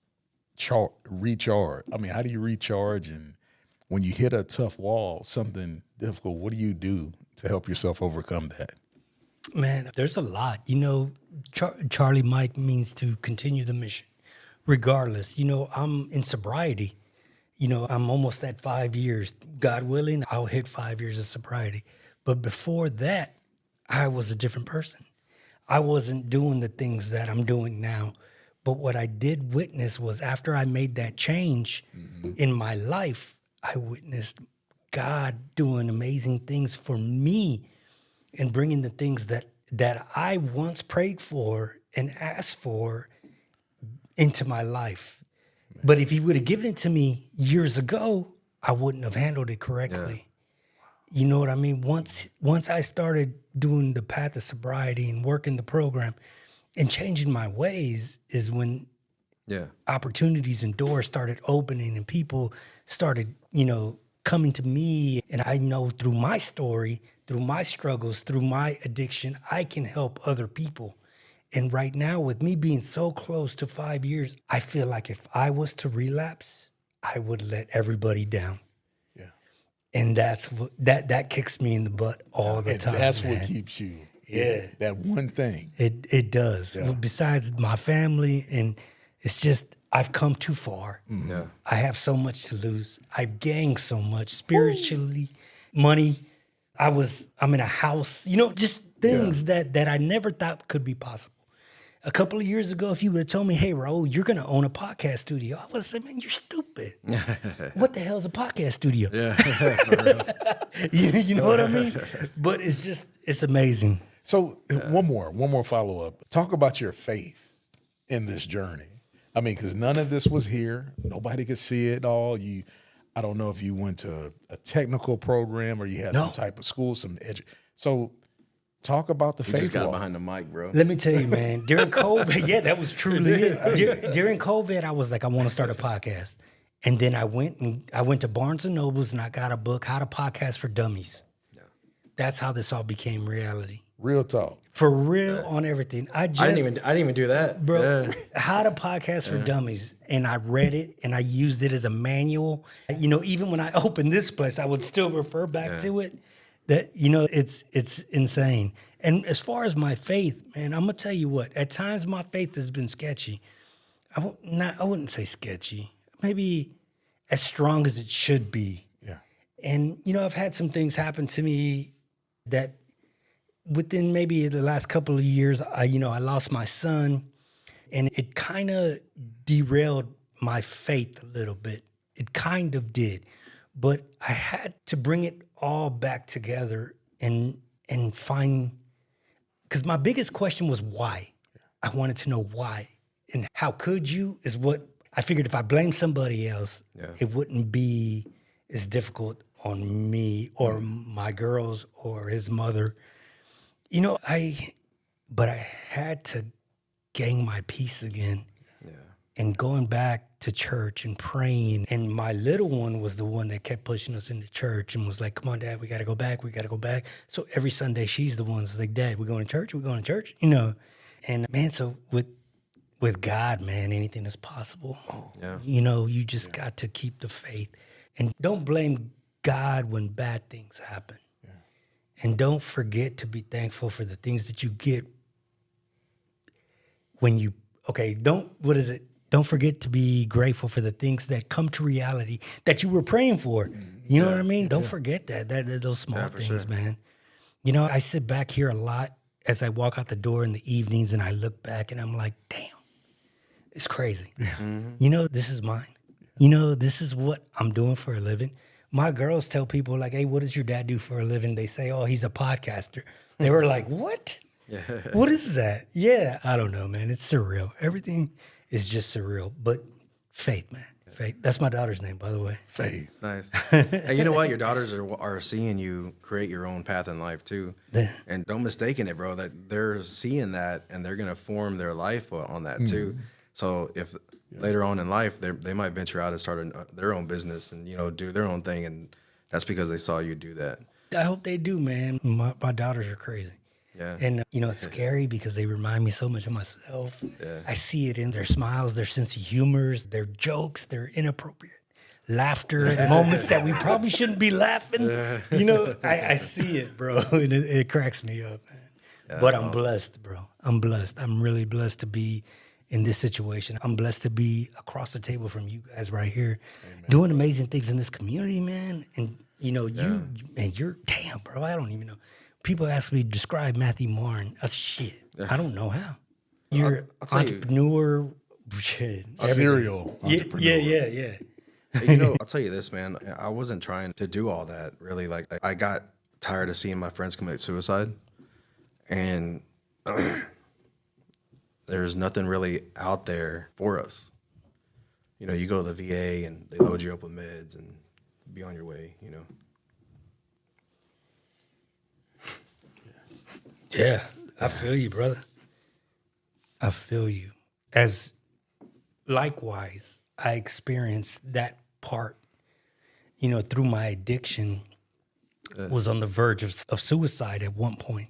recharge? I mean, how do you recharge? And when you hit a tough wall, something difficult, what do you do to help yourself overcome that? Man, there's a lot. Charlie Mike means to continue the mission, regardless. I'm in sobriety. I'm almost at 5 years. God willing, I'll hit 5 years of sobriety. But before that, I was a different person. I wasn't doing the things that I'm doing now. But what I did witness was after I made that change in my life, I witnessed God doing amazing things for me and bringing the things that I once prayed for and asked for into my life. But if he would have given it to me years ago, I wouldn't have handled it correctly. You know what I mean? Once I started doing the path of sobriety and working the program and changing my ways is when opportunities and doors started opening and people started, coming to me. And I know through my story, through my struggles, through my addiction, I can help other people. And right now, with me being so close to 5 years, I feel like if I was to relapse, I would let everybody down. Yeah. And that's what that kicks me in the butt all the time. That's man. what keeps you. Yeah. That one thing. It does. Yeah. Besides my family, and it's just I've come too far. Yeah. I have so much to lose. I've gained so much spiritually, money. I'm in a house, just things that I never thought could be possible. A couple of years ago, if you would have told me, hey, Raul, you're going to own a podcast studio, I would have said, man, you're stupid. What the hell is a podcast studio? Yeah, for real. you know what I mean? But it's amazing. So one more follow-up. Talk about your faith in this journey. I mean, because none of this was here. Nobody could see it all. I don't know if you went to a technical program or you had some type of school, So talk about the faith You just got walk. behind the mic, bro. Let me tell you, man, during COVID, that was truly it. During COVID, I was like, I want to start a podcast. And then I went to Barnes & Nobles and I got a book, How to Podcast for Dummies. Yeah. That's how this all became reality. Real talk. For real on everything. I didn't even do that. Bro, Yeah. How to Podcast for Dummies. And I read it and I used it as a manual. Even when I opened this place, I would still refer back to it. That, it's insane. And as far as my faith, man, I'm going to tell you what, at times my faith has been sketchy. I wouldn't say sketchy. Maybe as strong as it should be. Yeah. And, I've had some things happen to me that within maybe the last couple of years, I lost my son and it kind of derailed my faith a little bit. It kind of did. But I had to bring it all back together and find, because my biggest question was why. I wanted to know why. And how could you is what I figured if I blamed somebody else, it wouldn't be as difficult on me or my girls or his mother. But I had to gain my peace again. And going back to church and praying. And my little one was the one that kept pushing us into church and was like, come on, Dad, we got to go back. We got to go back. So every Sunday, she's the one that's like, Dad, we're going to church. We're going to church, And, man, so with God, man, anything is possible. You just got to keep the faith. And don't blame God when bad things happen. Yeah. And don't forget to be thankful for the things that you get when you, Don't forget to be grateful for the things that come to reality that you were praying for. You know what I mean? Don't forget that those small things, man. I sit back here a lot as I walk out the door in the evenings and I look back and I'm like, damn, it's crazy. Yeah. Mm-hmm. This is mine. This is what I'm doing for a living. My girls tell people like, hey, what does your dad do for a living? They say, oh, he's a podcaster. They were like, what? Yeah. What is that? Yeah, I don't know, man. It's surreal. Everything It's just surreal. But faith, man. Faith. That's my daughter's name, by the way. Faith. Nice. And you know what? Your daughters are seeing you create your own path in life too. Yeah. And don't mistake it, bro, that they're seeing that and they're going to form their life on that too. So if later on in life, they might venture out and start their own business and, do their own thing. And that's because they saw you do that. I hope they do, man. My daughters are crazy. Yeah. And, it's scary because they remind me so much of myself. Yeah. I see it in their smiles, their sense of humors, their jokes, their inappropriate laughter at moments that we probably shouldn't be laughing. I see it, bro, and it cracks me up, man. Yeah, but I'm awesome. blessed, bro. I'm blessed. I'm really blessed to be in this situation. I'm blessed to be across the table from you guys right here, doing amazing things in this community, man. And, you're damn, bro, I don't even know. People ask me to describe Matthew Martin. Shit, I don't know how. You're I'll tell you. entrepreneur. Shit, Serial entrepreneur. Yeah. I'll tell you this, man. I wasn't trying to do all that, really. Like, I got tired of seeing my friends commit suicide. And there's nothing really out there for us. You go to the VA and they load you up with meds and be on your way, Yeah, I feel you, brother. I feel you. As likewise, I experienced that part, through my addiction, was on the verge of suicide at one point.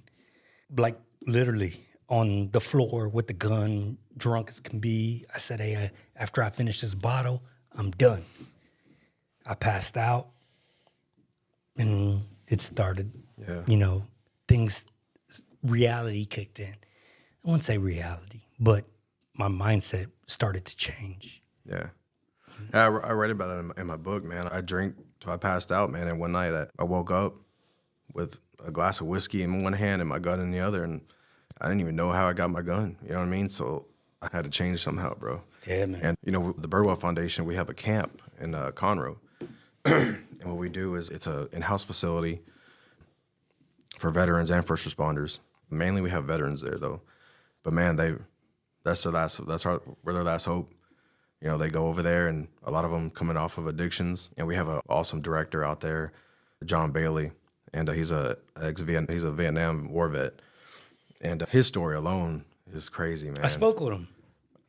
Like literally on the floor with the gun, drunk as can be. I said, hey, after I finish this bottle, I'm done. I passed out and it started, reality kicked in. I wouldn't say reality, but my mindset started to change. Yeah. I read about it in my book, man. I drank till I passed out, man. And one night I woke up with a glass of whiskey in one hand and my gun in the other. And I didn't even know how I got my gun. You know what I mean? So I had to change somehow, bro. Yeah, man. And, the Birdwell Foundation, we have a camp in Conroe. And what we do is it's an in-house facility for veterans and first responders. Mainly we have veterans there, though. But, man, we're their last hope. They go over there, and a lot of them coming off of addictions. And we have an awesome director out there, John Bailey, and he's a Vietnam War vet. And his story alone is crazy, man. I spoke with him.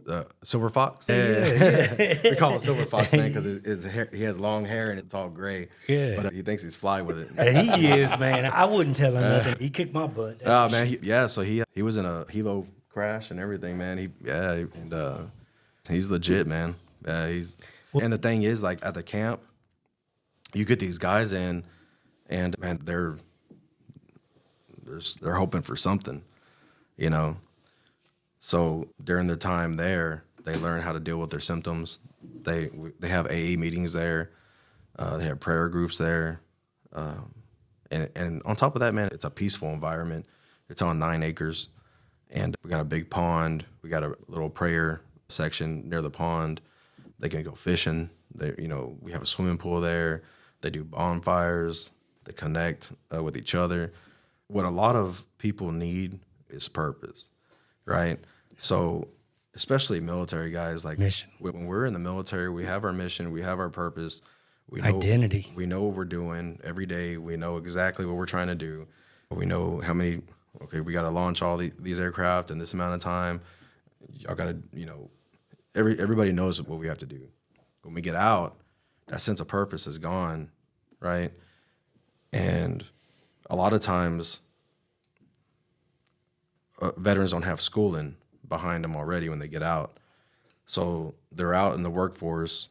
The Silver Fox? Yeah. We call him Silver Fox, man, because his hair, he has long hair and it's all gray. Yeah. But he thinks he's fly with it. He is, man. I wouldn't tell him nothing. He kicked my butt. Oh, man. So he was in a helo crash and everything, man. He's legit, man. And the thing is, like, at the camp, you get these guys in, and man, they're hoping for something, So during their time there, they learn how to deal with their symptoms. They have AA meetings there. They have prayer groups there, and on top of that, man, it's a peaceful environment. It's on 9 acres, and we got a big pond. We got a little prayer section near the pond. They can go fishing. We have a swimming pool there. They do bonfires. They connect with each other. What a lot of people need is purpose, right? So, especially military guys, like mission. When we're in the military, we have our mission, we have our purpose, we know, identity. We know what we're doing every day. We know exactly what we're trying to do. We know how many. Okay, we got to launch all these aircraft in this amount of time. Y'all got to, everybody knows what we have to do. When we get out, that sense of purpose is gone, right? And a lot of times, veterans don't have schooling behind them already when they get out. So they're out in the workforce.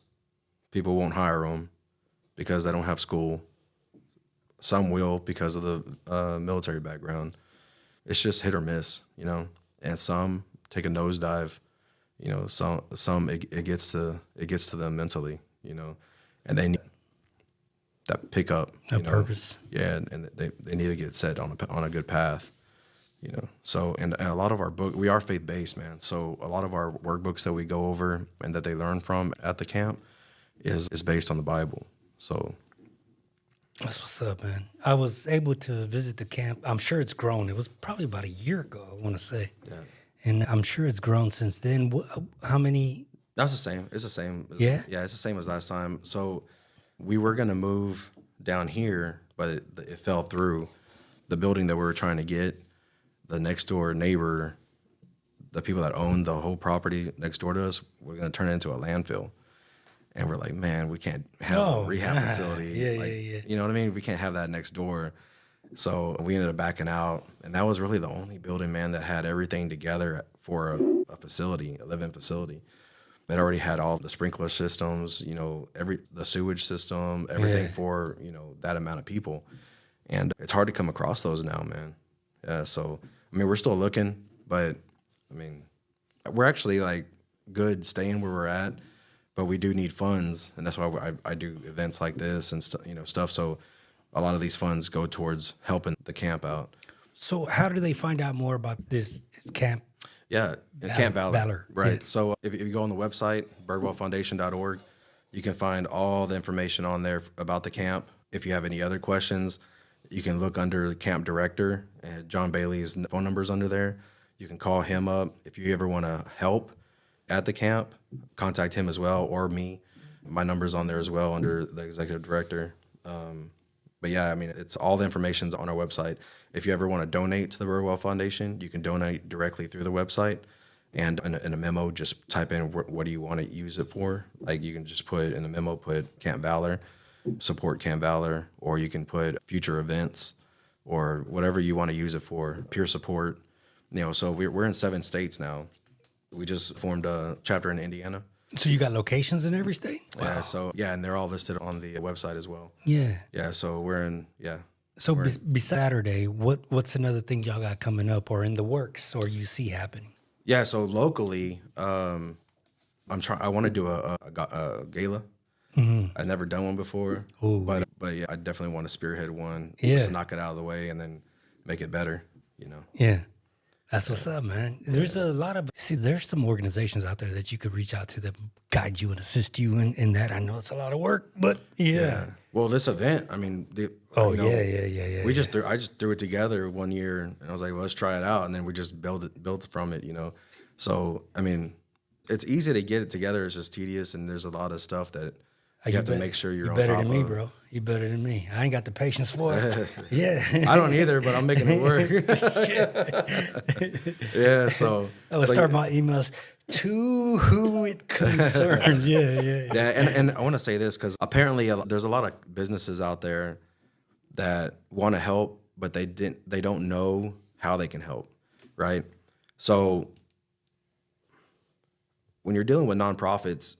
People won't hire them because they don't have school. Some will because of the military background. It's just hit or miss, and some take a nosedive. Some it gets to them mentally, and they need that pickup, purpose. Yeah, and they need to get set on a good path, So and a lot of our book, we are faith based, man. So a lot of our workbooks that we go over and that they learn from at the camp is based on the Bible. So that's what's up, man. I was able to visit the camp. I'm sure it's grown. It was probably about a year ago, I want to say. Yeah. And I'm sure it's grown since then. How many? That's the same. It's the same. Yeah? Yeah, it's the same as last time. So we were going to move down here, but it fell through. The building that we were trying to get, the next door neighbor, the people that own the whole property next door to us, we're going to turn it into a landfill. And we're like, man, we can't have a rehab facility. Yeah. You know what I mean? We can't have that next door. So we ended up backing out. And that was really the only building, man, that had everything together for a facility, a live-in facility. It already had all the sprinkler systems, you know, the sewage system, everything for, you know, that amount of people. And it's hard to come across those now, man. Yeah, so, I mean, we're still looking, but, I mean, we're actually, like, good staying where we're at, but we do need funds, and that's why I do events like this and, stuff. So a lot of these funds go towards helping the camp out. So how do they find out more about this camp? Yeah, Camp Valor. Right. Yeah. So if you go on the website, birdwellfoundation.org, you can find all the information on there about the camp. If you have any other questions, you can look under the camp director, and John Bailey's phone number's under there. You can call him up. If you ever want to help at the camp, contact him as well, or me. My number's on there as well under the executive director. But yeah, I mean, it's all the information's on our website. If you ever want to donate to the Birdwell Foundation, you can donate directly through the website. And in a memo, just type in what do you want to use it for. Like you can just put in a memo, put Camp Valor, support Camp Valor, or you can put future events or whatever you want to use it for, peer support. You know, so we're in 7 states now. We just formed a chapter in Indiana. So you got locations in every state? Yeah, so and they're all listed on the website as well. Yeah. Yeah, so we're in, So besides Saturday, what's another thing y'all got coming up or in the works or you see happening? Yeah, so locally, I want to do a gala. Mm-hmm. I've never done one before. Ooh. But yeah, I definitely want to spearhead one. Just to knock it out of the way and then make it better, you know. Yeah. That's what's up, man. There's there's some organizations out there that you could reach out to that guide you and assist you in that. I know it's a lot of work, but yeah. Well, this event, I mean, I just threw it together one year and I was like, well, let's try it out. And then we just built from it, you know? So, I mean, it's easy to get it together. It's just tedious. And there's a lot of stuff that you have to make sure you're on top of. You better than me, bro. You better than me. I ain't got the patience for it. Yeah. I don't either, but I'm making it work. Yeah, so. I would start my emails to who it concerns. Yeah. And I want to say this because apparently there's a lot of businesses out there that want to help, but they don't know how they can help, right? So when you're dealing with nonprofits,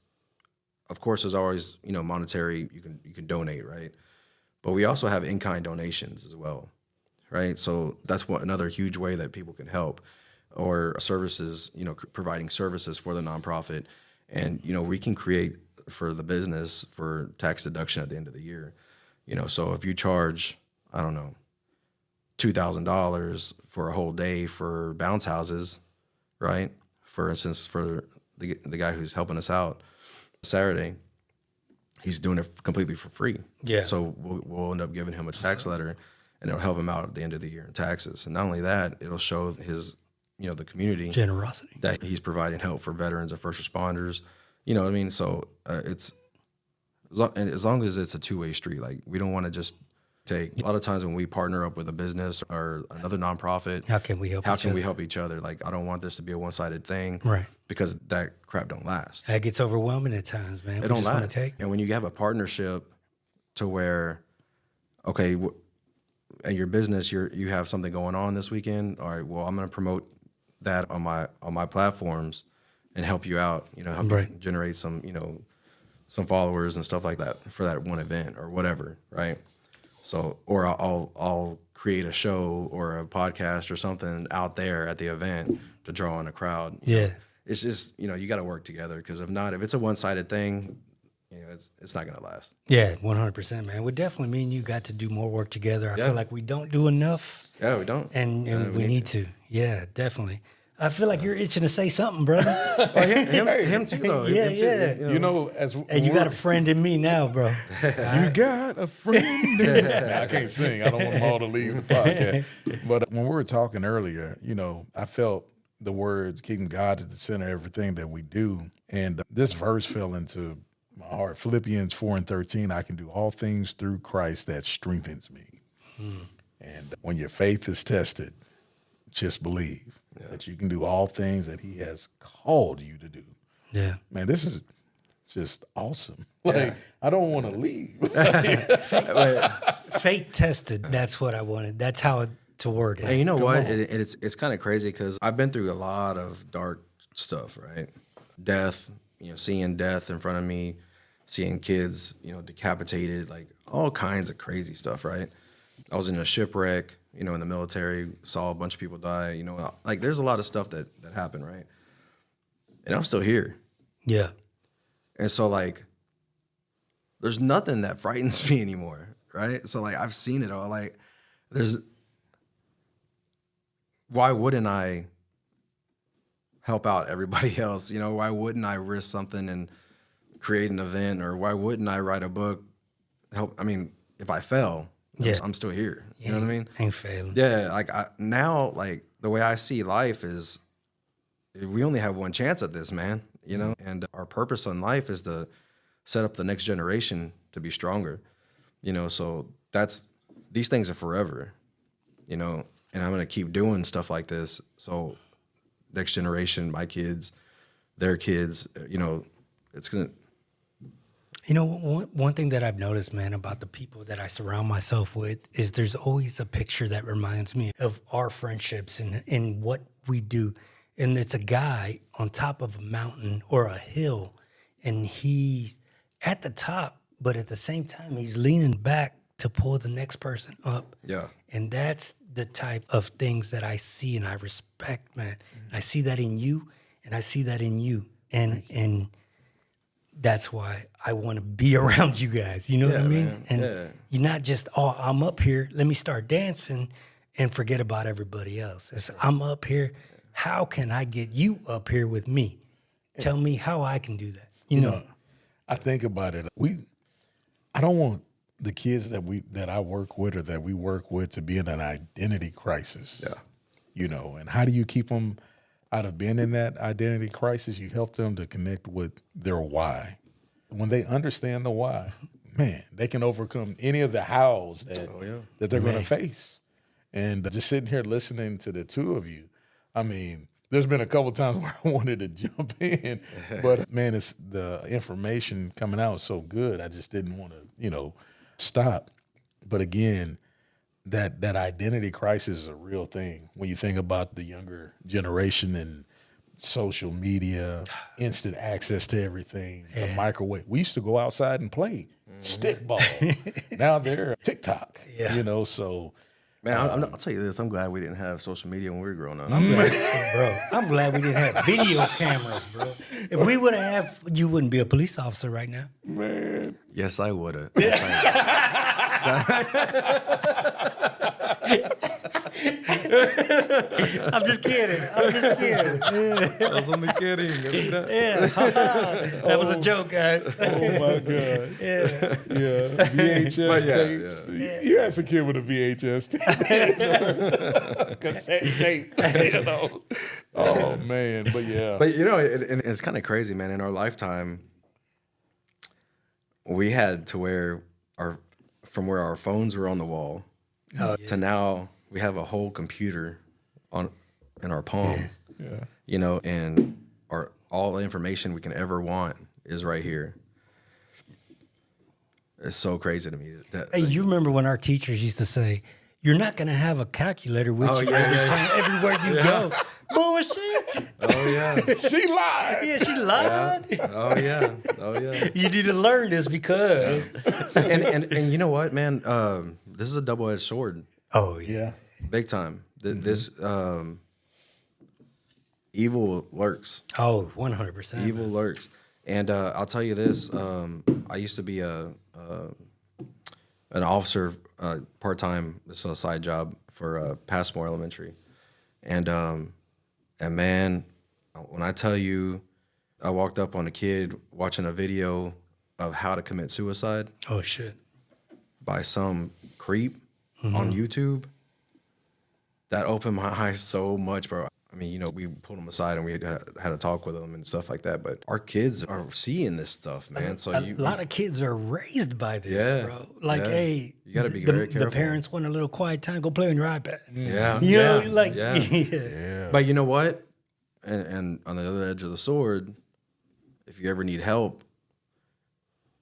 of course, there's always, you know, monetary, you can donate, right? But we also have in-kind donations as well, right? So that's another huge way that people can help, or services, you know, providing services for the nonprofit. And, you know, we can create for the business for tax deduction at the end of the year. You know, so if you charge, I don't know, $2,000 for a whole day for bounce houses, right? For instance, for the guy who's helping us out Saturday, he's doing it completely for free. Yeah. So we'll end up giving him a tax letter, and it'll help him out at the end of the year in taxes. And not only that, it'll show his, you know, the community generosity that he's providing help for veterans and first responders. You know what I mean? So it's as long as it's a two-way street. Like we don't want to just take. A lot of times when we partner up with a business or another nonprofit, how can we help? We help each other? Like I don't want this to be a one-sided thing, right? Because that crap don't last. That gets overwhelming at times, man. It don't last. And when you have a partnership to where, okay, at your business, you have something going on this weekend. All right, well, I'm going to promote that on my platforms and help you out. You know, help you generate some, you know, some followers and stuff like that for that one event or whatever, right? So, or I'll create a show or a podcast or something out there at the event to draw in a crowd. Yeah. Know? It's just, you know, you got to work together, because if it's a one-sided thing, you know, it's not going to last. Yeah, 100%, man. We definitely mean you got to do more work together. I feel like we don't do enough. Yeah, we don't. And we need to. Yeah, definitely. I feel like you're itching to say something, brother. Oh, him too, though. Yeah. You know, and you got a friend in me now, bro. You got a friend in me. I can't sing. I don't want them all to leave the podcast. But when we were talking earlier, you know, I felt the words, keeping God at the center of everything that we do. And this verse fell into my heart. Philippians 4:13, I can do all things through Christ that strengthens me. And when your faith is tested, just believe that you can do all things that he has called you to do. Yeah. Man, this is just awesome. Like, I don't want to leave. Faith tested. That's what I wanted. That's how to word it. And you know what? It's kind of crazy because I've been through a lot of dark stuff, right? Death, seeing death in front of me, seeing kids, decapitated, like all kinds of crazy stuff, right? I was in a shipwreck, in the military, saw a bunch of people die, like there's a lot of stuff that happened, right? And I'm still here. Yeah. And so like, there's nothing that frightens me anymore, right? So like, I've seen it all. Like, why wouldn't I help out everybody else? Why wouldn't I risk something and create an event? Or why wouldn't I write a book? If I fail, I'm still here. You know what I mean? Ain't failing. Yeah, like now, like the way I see life is, we only have one chance at this, man. And our purpose in life is to set up the next generation to be stronger. So these things are forever. And I'm gonna keep doing stuff like this. So next generation, my kids, their kids, it's gonna. One thing that I've noticed, man, about the people that I surround myself with is there's always a picture that reminds me of our friendships and what we do. And it's a guy on top of a mountain or a hill, and he's at the top, but at the same time, he's leaning back to pull the next person up. Yeah. And that's the type of things that I see and I respect, man. I see that in you, and I see that in you. And that's why I want to be around you guys. You know what I mean? Man. And you're not just, I'm up here, let me start dancing and forget about everybody else. It's, I'm up here. How can I get you up here with me? Tell me how I can do that. You know, I think about it. I don't want the kids that I work with or that we work with to be in an identity crisis. Yeah. And how do you keep them out of being in that identity crisis? You help them to connect with their why. When they understand the why, man, they can overcome any of the hows that they're going to face. And just sitting here listening to the two of you, there's been a couple times where I wanted to jump in, but man, it's the information coming out so good. I just didn't want to, stop. But again, that identity crisis is a real thing when you think about the younger generation and social media, instant access to everything, the microwave. We used to go outside and play stickball. Now they're TikTok, so. Man, I'll tell you this. I'm glad we didn't have social media when we were growing up. I'm glad we didn't have video cameras, bro. If we would have, you wouldn't be a police officer right now. Man. Yes, I would have. I'm just kidding. I was only kidding. That was a joke, guys. Oh my God. VHS tapes. You had some kid with a VHS tape. Cassette tape. Oh man, but yeah. But it's kind of crazy, man. In our lifetime, we had to where from where our phones were on the wall to now we have a whole computer in our palm. Yeah. And all the information we can ever want is right here. It's so crazy to me. Hey, you remember when our teachers used to say, "You're not going to have a calculator with you everywhere you go." Bullshit. Oh yeah. She lied. Yeah, she lied. Yeah. Oh yeah. You need to learn this because. and you know what, man? This is a double-edged sword. Oh yeah. Big time. This evil lurks. Oh, 100%. Evil lurks. And I'll tell you this. I used to be an officer part-time. This is a side job for Passmore Elementary. And man, when I tell you, I walked up on a kid watching a video of how to commit suicide. Oh, shit. By some creep on YouTube. That opened my eyes so much, bro. I mean, you know, we pulled them aside and we had a talk with them and stuff like that. But our kids are seeing this stuff, man. So a lot of kids are raised by this, bro. Like, hey, you got to be very careful. The parents want a little quiet time. Go play on your iPad. Yeah, you know, like, But you know what? And on the other edge of the sword, if you ever need help,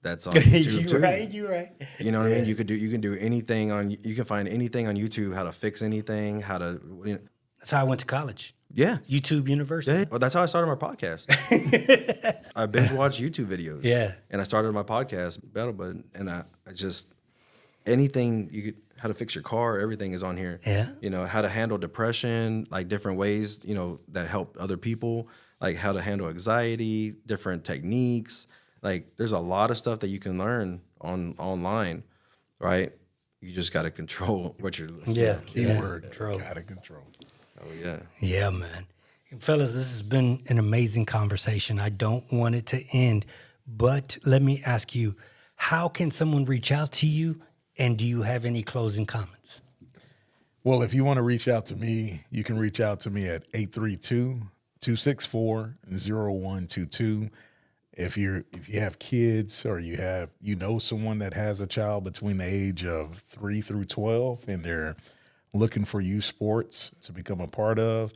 that's on YouTube too. You're right. You know what I mean? You can do anything you can find anything on YouTube, how to fix anything, how to. That's how I went to college. Yeah. YouTube University. Yeah. Well, that's how I started my podcast. I binge watched YouTube videos. Yeah. And I started my podcast, Battle Bud, and I just anything you could, how to fix your car, everything is on here. Yeah. You know, how to handle depression, like different ways, you know, that help other people, like how to handle anxiety, different techniques. Like there's a lot of stuff that you can learn online, right? You just got to control what you're listening. Yeah. Keyword. Control. Gotta control. Oh, yeah. Yeah, man. Fellas, this has been an amazing conversation. I don't want it to end, but let me ask you, how can someone reach out to you, and do you have any closing comments? Well, if you want to reach out to me, you can reach out to me at 832-264-0122. If you have kids or you know someone that has a child between the age of 3 through 12 and they're looking for youth sports to become a part of,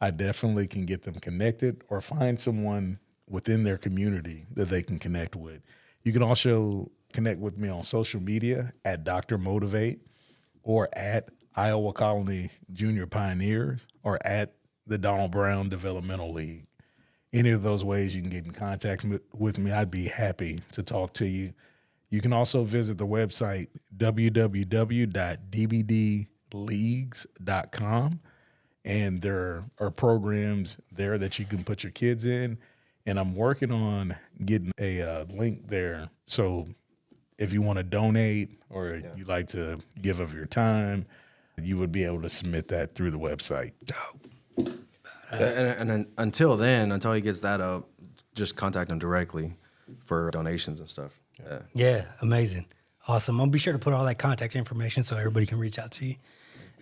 I definitely can get them connected or find someone within their community that they can connect with. You can also connect with me on social media at DrMotivate or at Iowa Colony Junior Pioneers or at the Donald Brown Developmental League. Any of those ways you can get in contact with me, I'd be happy to talk to you. You can also visit the website www.dbdleagues.com, and there are programs there that you can put your kids in. And I'm working on getting a link there. So if you want to donate or you like to give of your time, you would be able to submit that through the website. And until he gets that up, just contact him directly for donations and stuff. Yeah, amazing. Awesome. I'll be sure to put all that contact information so everybody can reach out to you.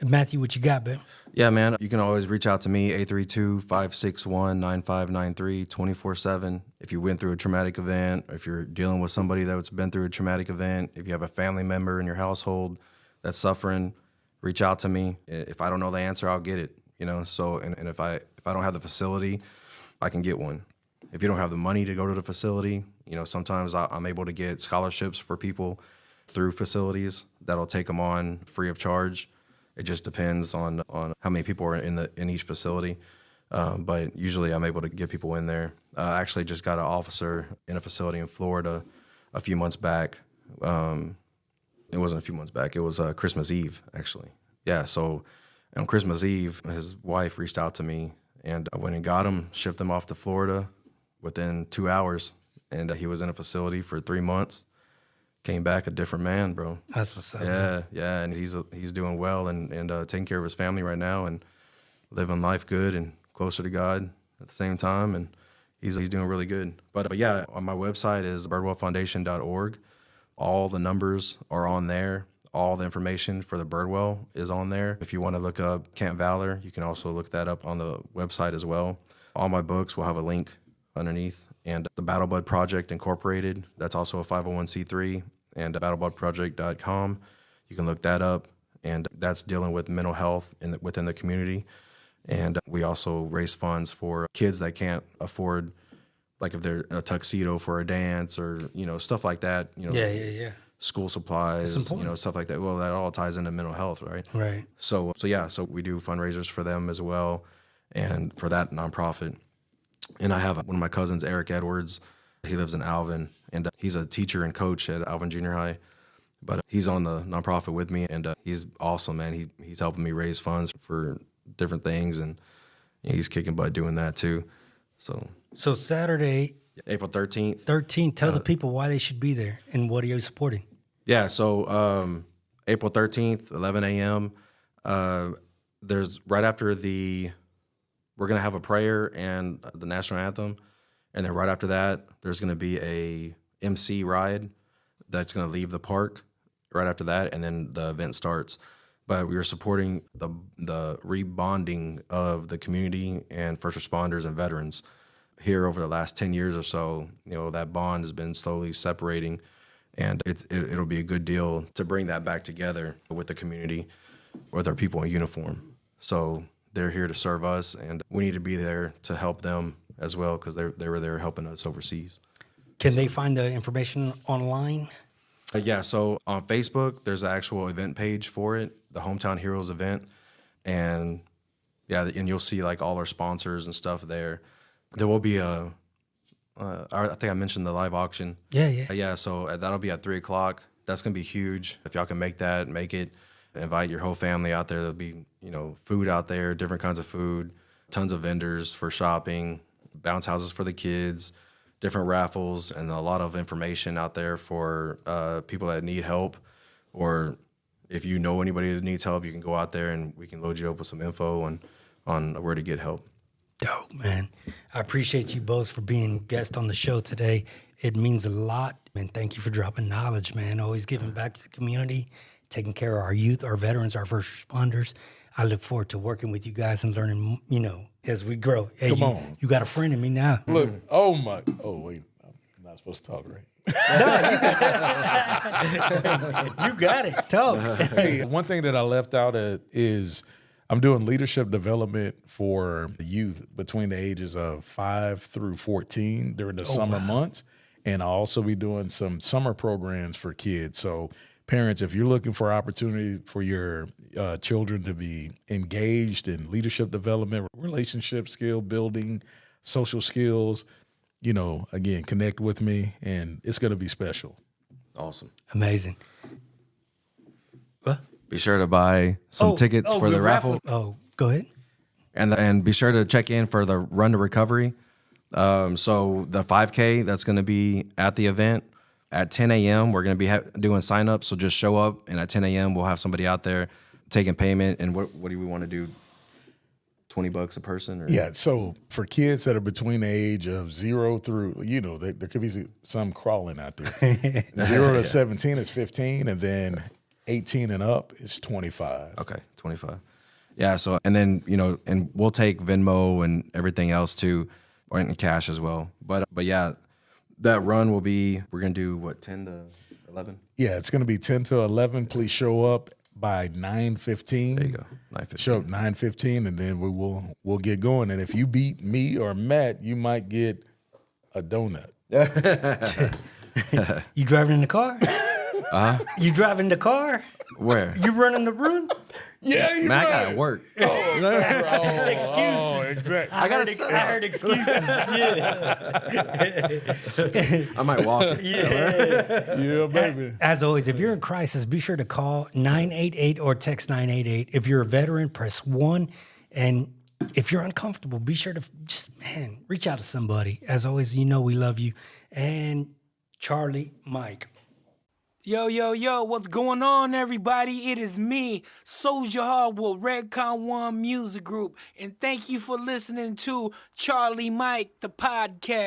And Matthew, what you got, babe? Yeah, man. You can always reach out to me, 832-561-9593, 24/7. If you went through a traumatic event, if you're dealing with somebody that's been through a traumatic event, if you have a family member in your household that's suffering, reach out to me. If I don't know the answer, I'll get it. You know, so and if I don't have the facility, I can get one. If you don't have the money to go to the facility, you know, sometimes I'm able to get scholarships for people through facilities that'll take them on free of charge. It just depends on how many people are in each facility. But usually I'm able to get people in there. I actually just got an officer in a facility in Florida a few months back. It wasn't a few months back. It was Christmas Eve, actually. Yeah, so on Christmas Eve, his wife reached out to me, and I went and got him, shipped him off to Florida within 2 hours, and he was in a facility for 3 months. Came back a different man, bro. That's what's up. Yeah, and he's doing well and taking care of his family right now and living life good and closer to God at the same time, and he's doing really good. But yeah, on my website is birdwellfoundation.org. All the numbers are on there. All the information for the Birdwell is on there. If you want to look up Camp Valor, you can also look that up on the website as well. All my books will have a link underneath. And the Battle Bud Project Incorporated, that's also a 501c3, and battlebudproject.com. You can look that up, and that's dealing with mental health within the community. And we also raise funds for kids that can't afford, like if they're a tuxedo for a dance or, you know, stuff like that. You know, Yeah. School supplies, you know, stuff like that. Well, that all ties into mental health, right? Right. So we do fundraisers for them as well, and for that nonprofit. And I have one of my cousins, Eric Edwards. He lives in Alvin, and he's a teacher and coach at Alvin Junior High. But he's on the nonprofit with me, and he's awesome, man. He's helping me raise funds for different things, and you know, he's kicking butt doing that too. So Saturday, April 13th. Tell the people why they should be there and what are you supporting? Yeah, so April 13th, 11 a.m. There's right after we're going to have a prayer and the national anthem. And then right after that, there's going to be a MC ride that's going to leave the park right after that. And then the event starts. but we are supporting the rebonding of the community and first responders and veterans. Here over the last 10 years or so, that bond has been slowly separating, and it'll be a good deal to bring that back together with the community, with our people in uniform. So they're here to serve us, and we need to be there to help them as well, because they were there helping us overseas. Can they find the information online? Yeah, so on Facebook, there's an actual event page for it, the Hometown Heroes event, and and you'll see like all our sponsors and stuff there. There will be I think I mentioned the live auction. Yeah. So that'll be at 3:00. That's gonna be huge. If y'all can make it. Invite your whole family out there. There'll be food out there, different kinds of food, tons of vendors for shopping, bounce houses for the kids, different raffles, and a lot of information out there for people that need help, or if you know anybody that needs help, you can go out there and we can load you up with some info on where to get help. Dope, man. I appreciate you both for being guests on the show today. It means a lot, and thank you for dropping knowledge, man. Always giving back to the community, taking care of our youth, our veterans, our first responders. I look forward to working with you guys and learning, as we grow. Hey, Come on. You got a friend in me now. Look, wait, I'm not supposed to talk, right? You got it. Talk. Hey, one thing that I left out is I'm doing leadership development for the youth between the ages of 5 through 14 during the summer months. And I'll also be doing some summer programs for kids. So parents, if you're looking for opportunity for your children to be engaged in leadership development, relationship skill building, social skills, again, connect with me, and it's going to be special. Awesome. Amazing. What? Be sure to buy some tickets for the raffle. Oh, go ahead. And be sure to check in for the Run to Recovery. So the 5K, that's going to be at the event at 10 a.m. We're going to be doing sign-ups, so just show up, and at 10 a.m. we'll have somebody out there taking payment. And what do we want to do? $20 a person? Or? Yeah, so for kids that are between the age of 0 through, there could be some crawling out there. 0 to 17 is 15, and then 18 and up is 25. Okay, 25. Yeah, so, and then, and we'll take Venmo and everything else too, or in cash as well. But yeah, that run will be, we're going to do 10 to 11? Yeah, it's going to be 10 to 11. Please show up by 9:15. There you go, 9:15. Show up 9:15, and then we'll get going. And if you beat me or Matt, you might get a donut. You driving in the car? You driving the car? Where? You running the run? Yeah, you Man, right. I gotta work. Excuses. Exactly. I heard excuses. Yeah. I might walk. Yeah, baby. As always, if you're in crisis, be sure to call 988 or text 988. If you're a veteran, press 1. And if you're uncomfortable, be sure to reach out to somebody. As always, we love you. And Charlie, Mike. Yo, what's going on, everybody? It is me, Soulja Hard with Redcon One Music Group, and thank you for listening to Charlie Mike, the podcast.